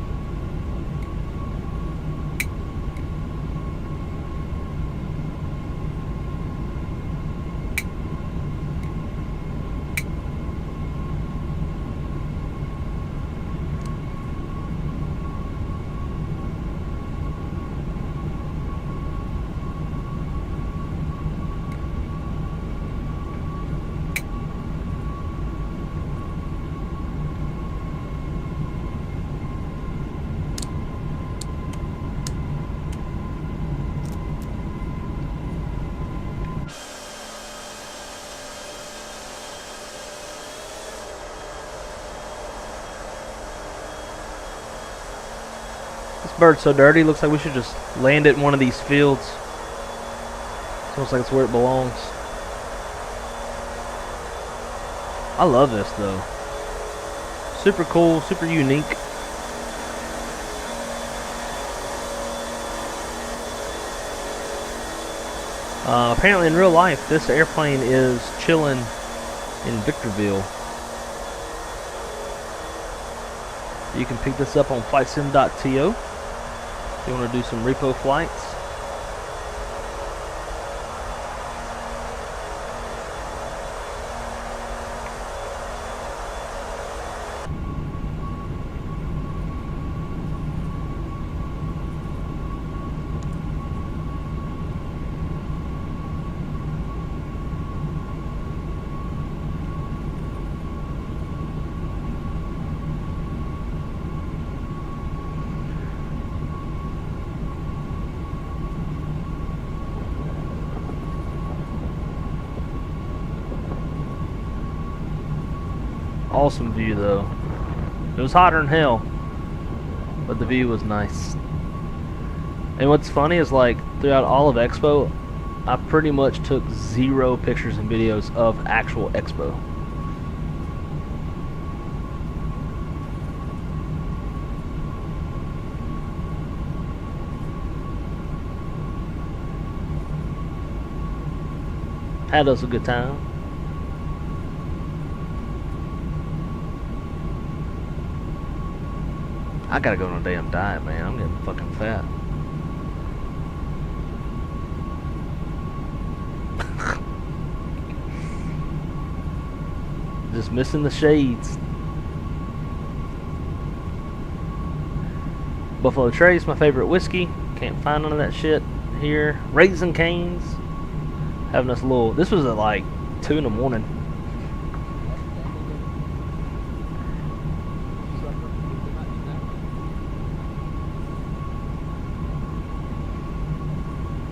This bird's so dirty, looks like we should just land it in one of these fields. It looks like it's where it belongs. I love this though. Super cool, super unique. Apparently in real life, this airplane is chilling in Victorville. You can pick this up on flightsim.to if you want to do some repo flights. Awesome view though. It was hotter than hell, but the view was nice. And what's funny is, like, throughout all of Expo, I pretty much took 0 pictures and videos of actual Expo. Had us a good time. I gotta go on a damn diet, man. I'm getting fucking fat. Just missing the shades. Buffalo Trace, my favorite whiskey. Can't find none of that shit here. Raisin Canes. Having us a little. This was at like 2 in the morning.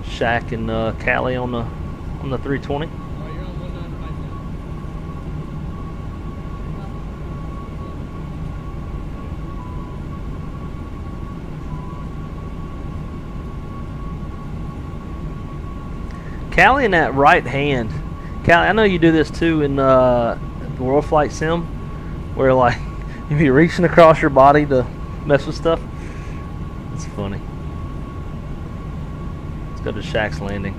Shaq and Cali on the 320. Cali in that right hand. Cali, I know you do this too in the Foreflight sim, where like you be reaching across your body to mess with stuff. It's funny. Let's go to Shaq's Landing.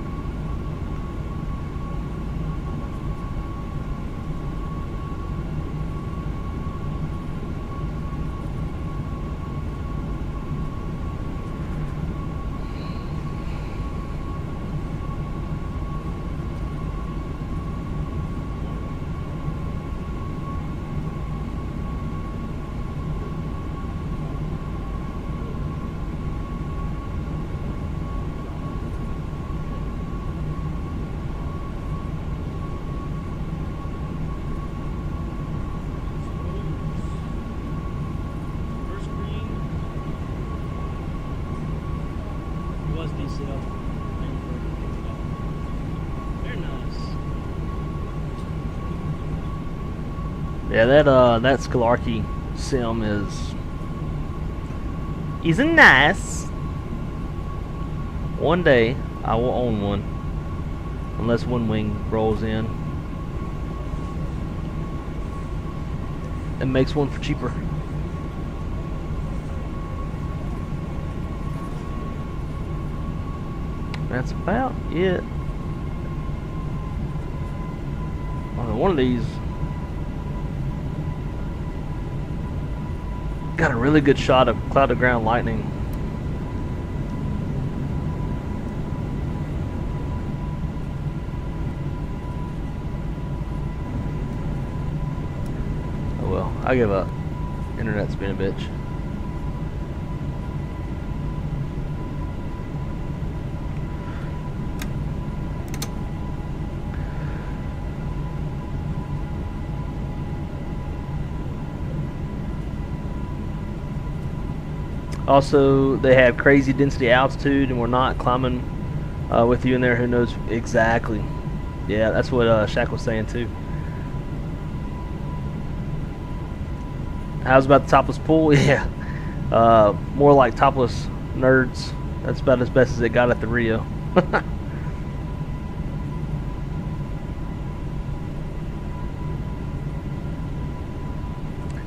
Very nice. Yeah, that Scholarchy sim is nice. One day I will own one, unless One Wing rolls in and makes one for cheaper. That's about it. One of these got a really good shot of cloud to ground lightning. Oh well, I give up. Internet's been a bitch. Also, they have crazy density altitude, and we're not climbing with you in there. Who knows exactly? Yeah, that's what Shaq was saying too. How's about the topless pool? Yeah, more like topless nerds. That's about as best as it got at the Rio.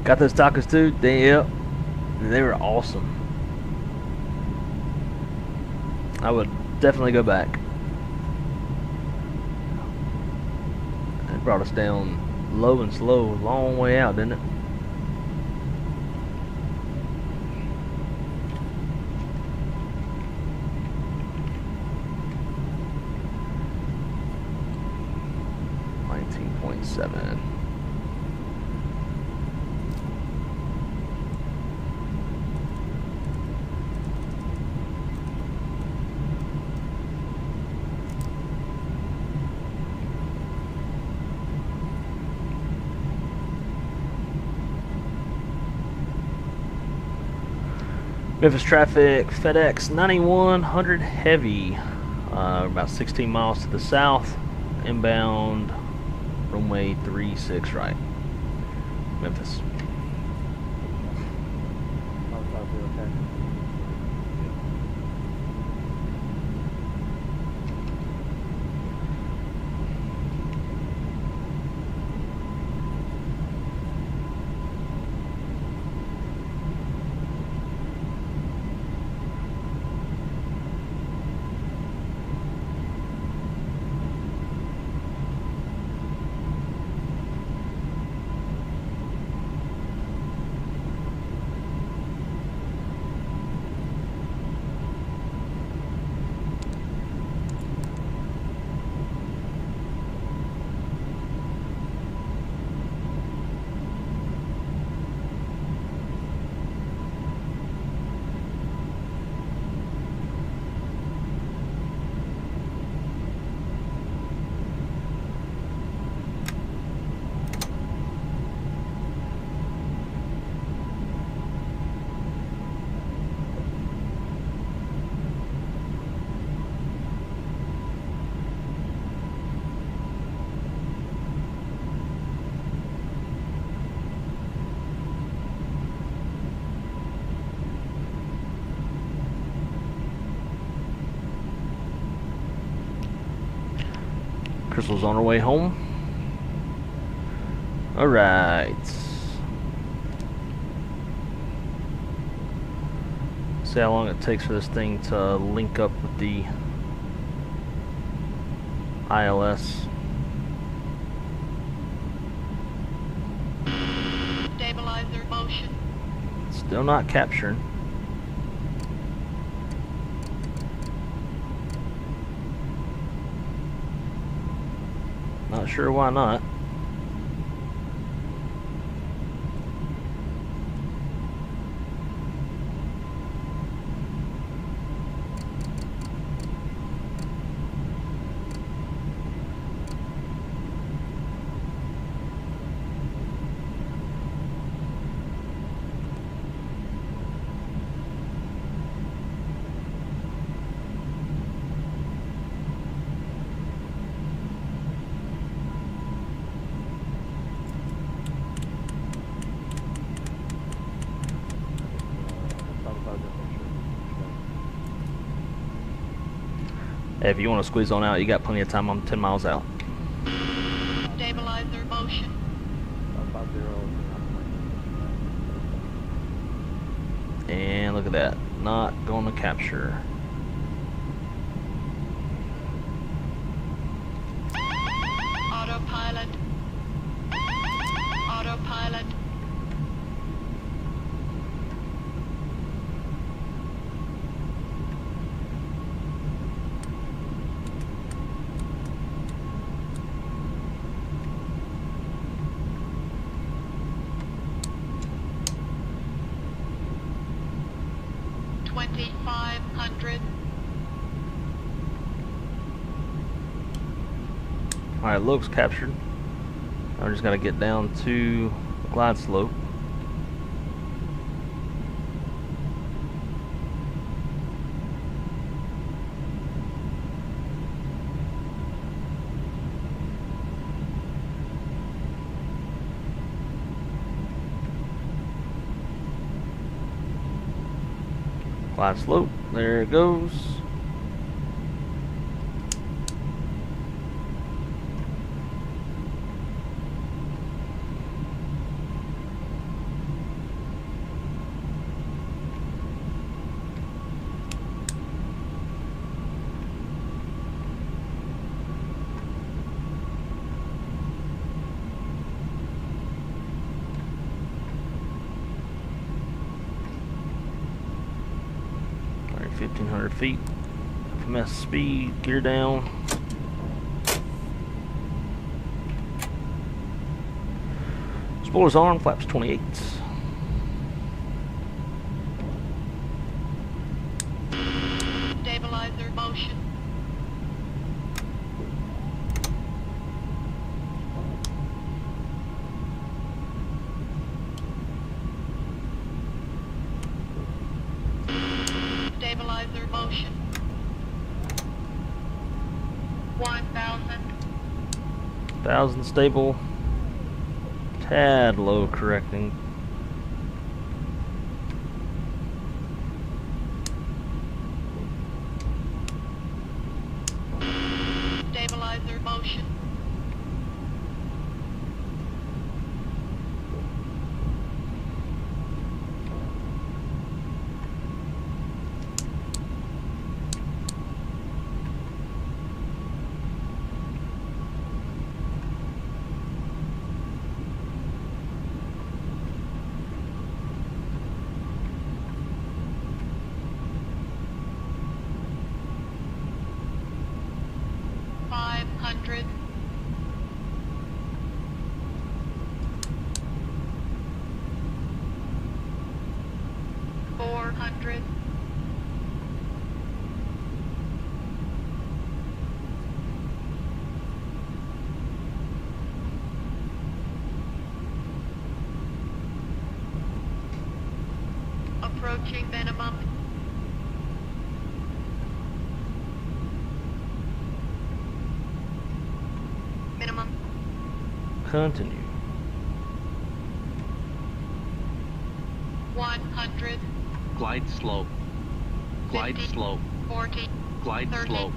Got those tacos too? Yep, they were awesome. I would definitely go back. It brought us down low and slow, long way out, didn't it? .7. Memphis traffic, FedEx 9100 heavy, about 16 miles to the south, inbound, runway 36 right, Memphis. Crystal's on her way home. Alright. See how long it takes for this thing to link up with the ILS. Stabilizer motion. Still not capturing. Not sure why not. Hey, if you want to squeeze on out, you got plenty of time. I'm 10 miles out. Stabilizer motion. And look at that. Not going to capture. Autopilot. Autopilot. $2,500. Alright, looks captured. I'm just going to get down to the glide slope. Glide slope, there it goes. All right, 1,500 feet. FMS speed, gear down. Spoilers on, flaps 28. Stabilizer motion. Stabilizer motion. 1,000. 1,000 stable. Tad low correcting. Stabilizer motion. $500. $400. Approaching minimum. Minimum. Continue. 100. Glide slope. Glide 50, slope. 40. Glide 30, slope.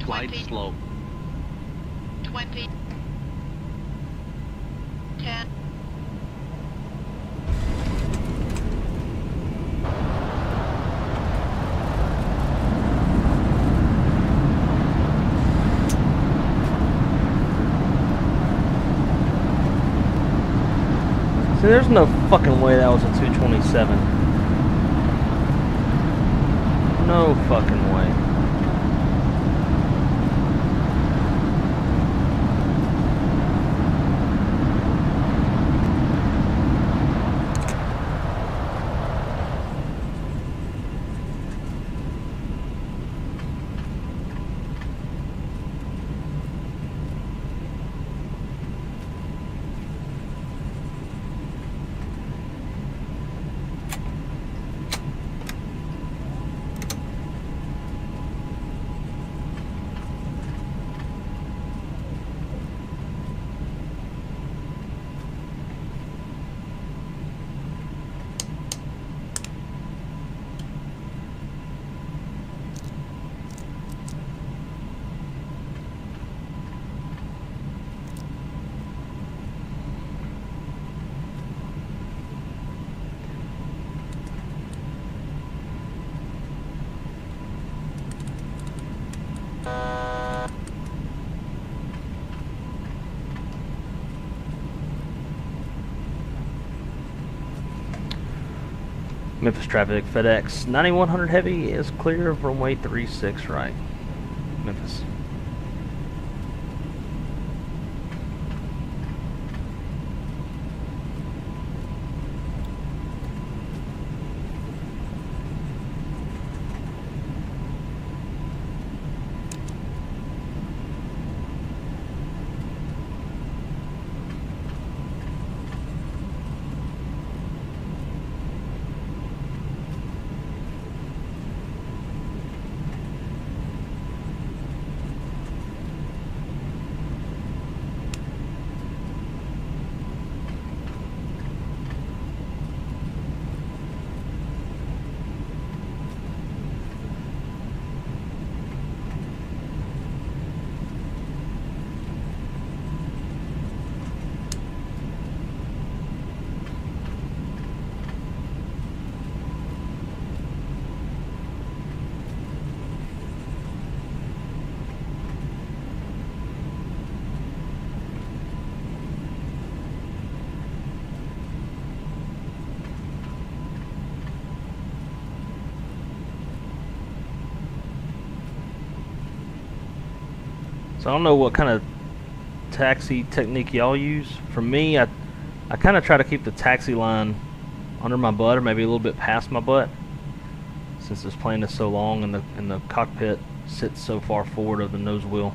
Glide 20. slope. 20. 10. See, there's no fucking way that was a 227. No fucking way. Memphis traffic, FedEx 9100 heavy is clear of runway 36 right. Memphis. So I don't know what kind of taxi technique y'all use. For me, I kind of try to keep the taxi line under my butt, or maybe a little bit past my butt, since this plane is so long and the cockpit sits so far forward of the nose wheel.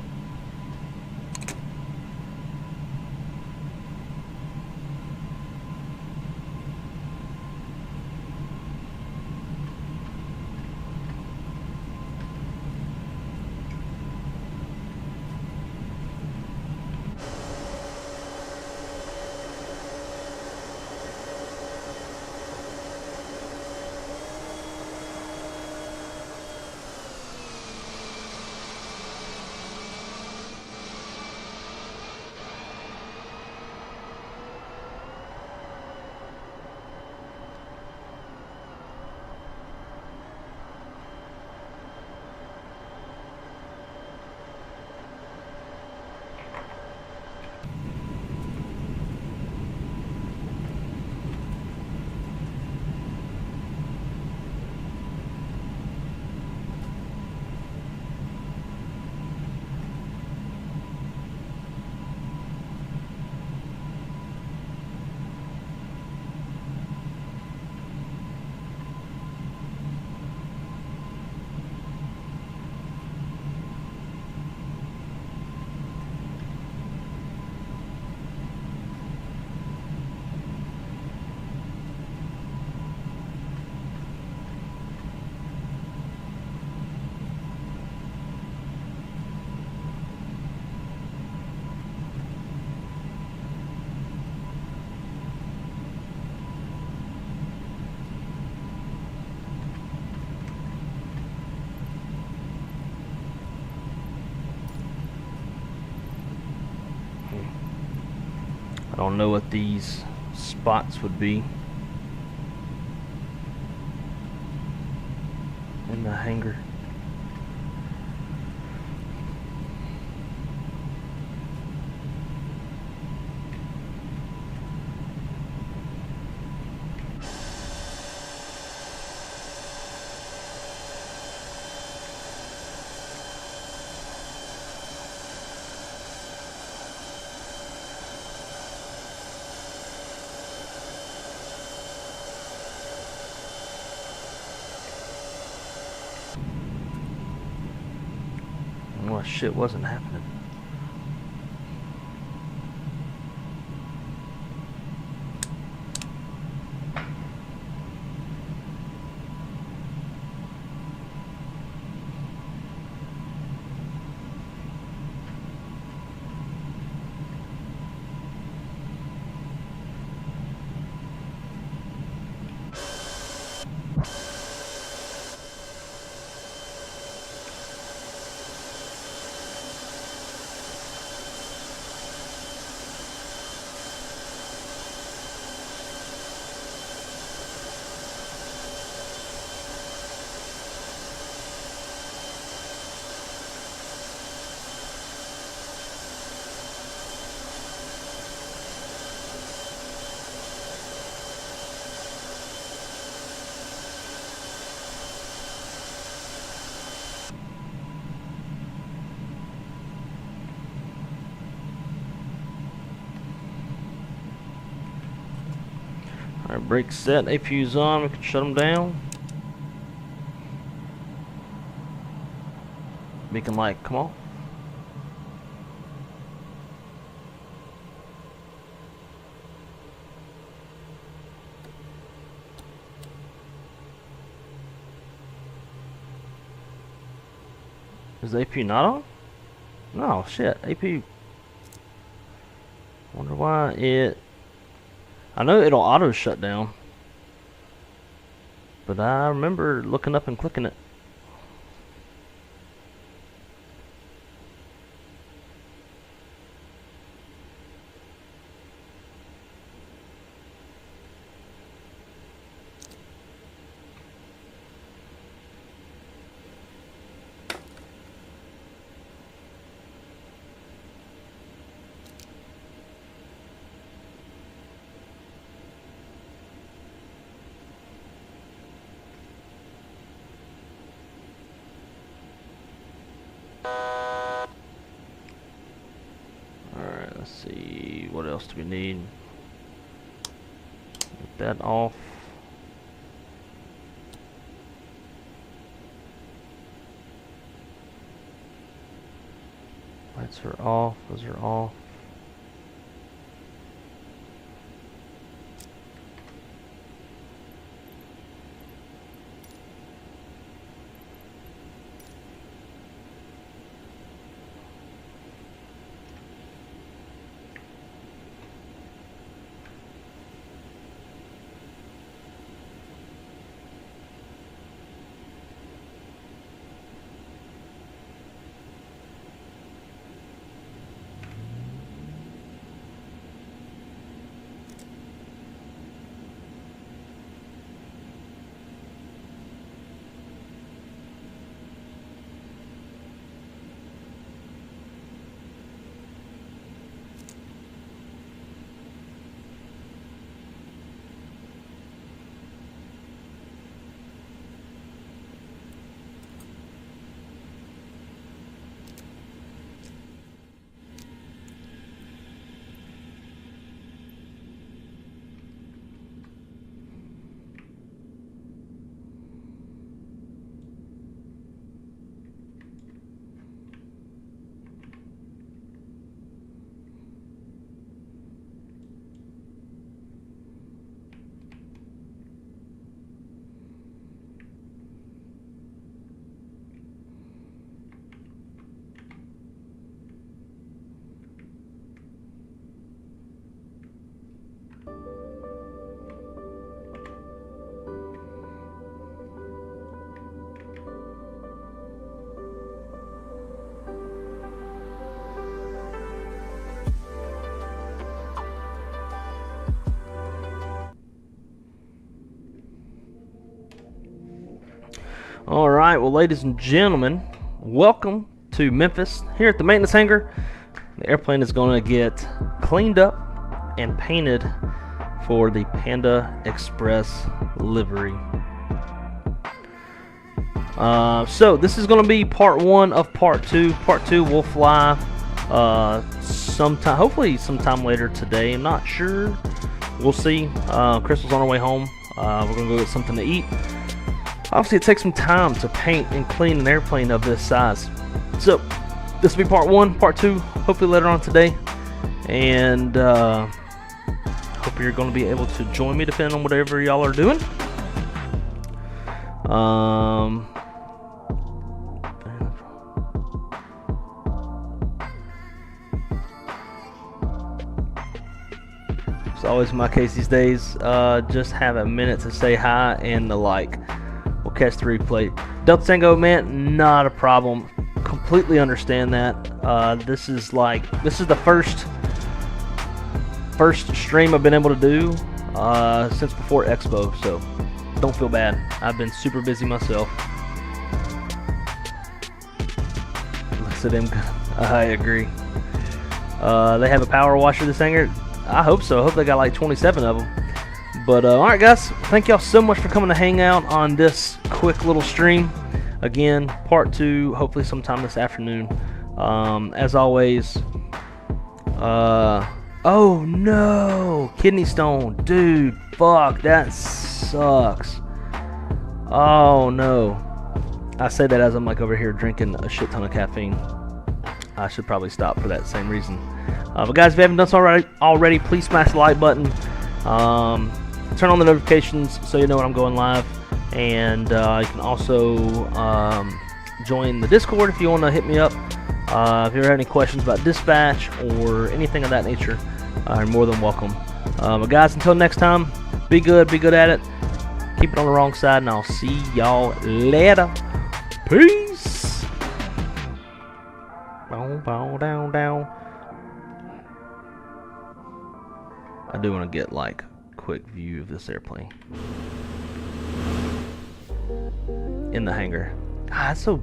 I don't know what these spots would be in the hangar. Well, shit wasn't happening. Alright, brakes set, APU's on, we can shut them down. Beacon light, come on. Is the APU not on? No, shit, APU. Wonder why it... I know it'll auto shut down, but I remember looking up and clicking it. Let's see, what else do we need? Get that off. Lights are off, those are off. Alright, well ladies and gentlemen, welcome to Memphis. Here at the maintenance hangar, the airplane is going to get cleaned up and painted for the Panda Express livery. So this is going to be part one of part two. Part two will fly sometime, hopefully sometime later today. I'm not sure. We'll see. Crystal's on her way home. We're going to go get something to eat. Obviously, it takes some time to paint and clean an airplane of this size. So, this will be part one. Part two, hopefully later on today. And hope you're going to be able to join me depending on whatever y'all are doing. It's always my case these days. Just have a minute to say hi and the like. We'll catch the replay. Delta Tango, man, not a problem. Completely understand that. This is the first stream I've been able to do since before Expo, so don't feel bad. I've been super busy myself. Looks at him. I agree. They have a power washer this hangar. I hope so. I hope they got like 27 of them. But alright guys, thank y'all so much for coming to hang out on this quick little stream. Again, part two, hopefully sometime this afternoon. As always, Oh no! Kidney stone. Dude, fuck, that sucks. Oh no. I say that as I'm like over here drinking a shit ton of caffeine. I should probably stop for that same reason. But guys, if you haven't done so already, please smash the like button. Turn on the notifications so you know when I'm going live. And you can also join the Discord if you want to hit me up. If you ever have any questions about dispatch or anything of that nature, you're more than welcome. But guys, until next time, be good at it. Keep it on the wrong side, and I'll see y'all later. Peace. Bow, bow, down, down. I do want to get like a quick view of this airplane in the hangar. God, that's so.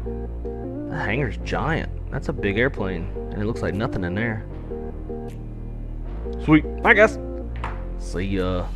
The hangar's giant. That's a big airplane, and it looks like nothing in there. Sweet. Bye, guys. See ya.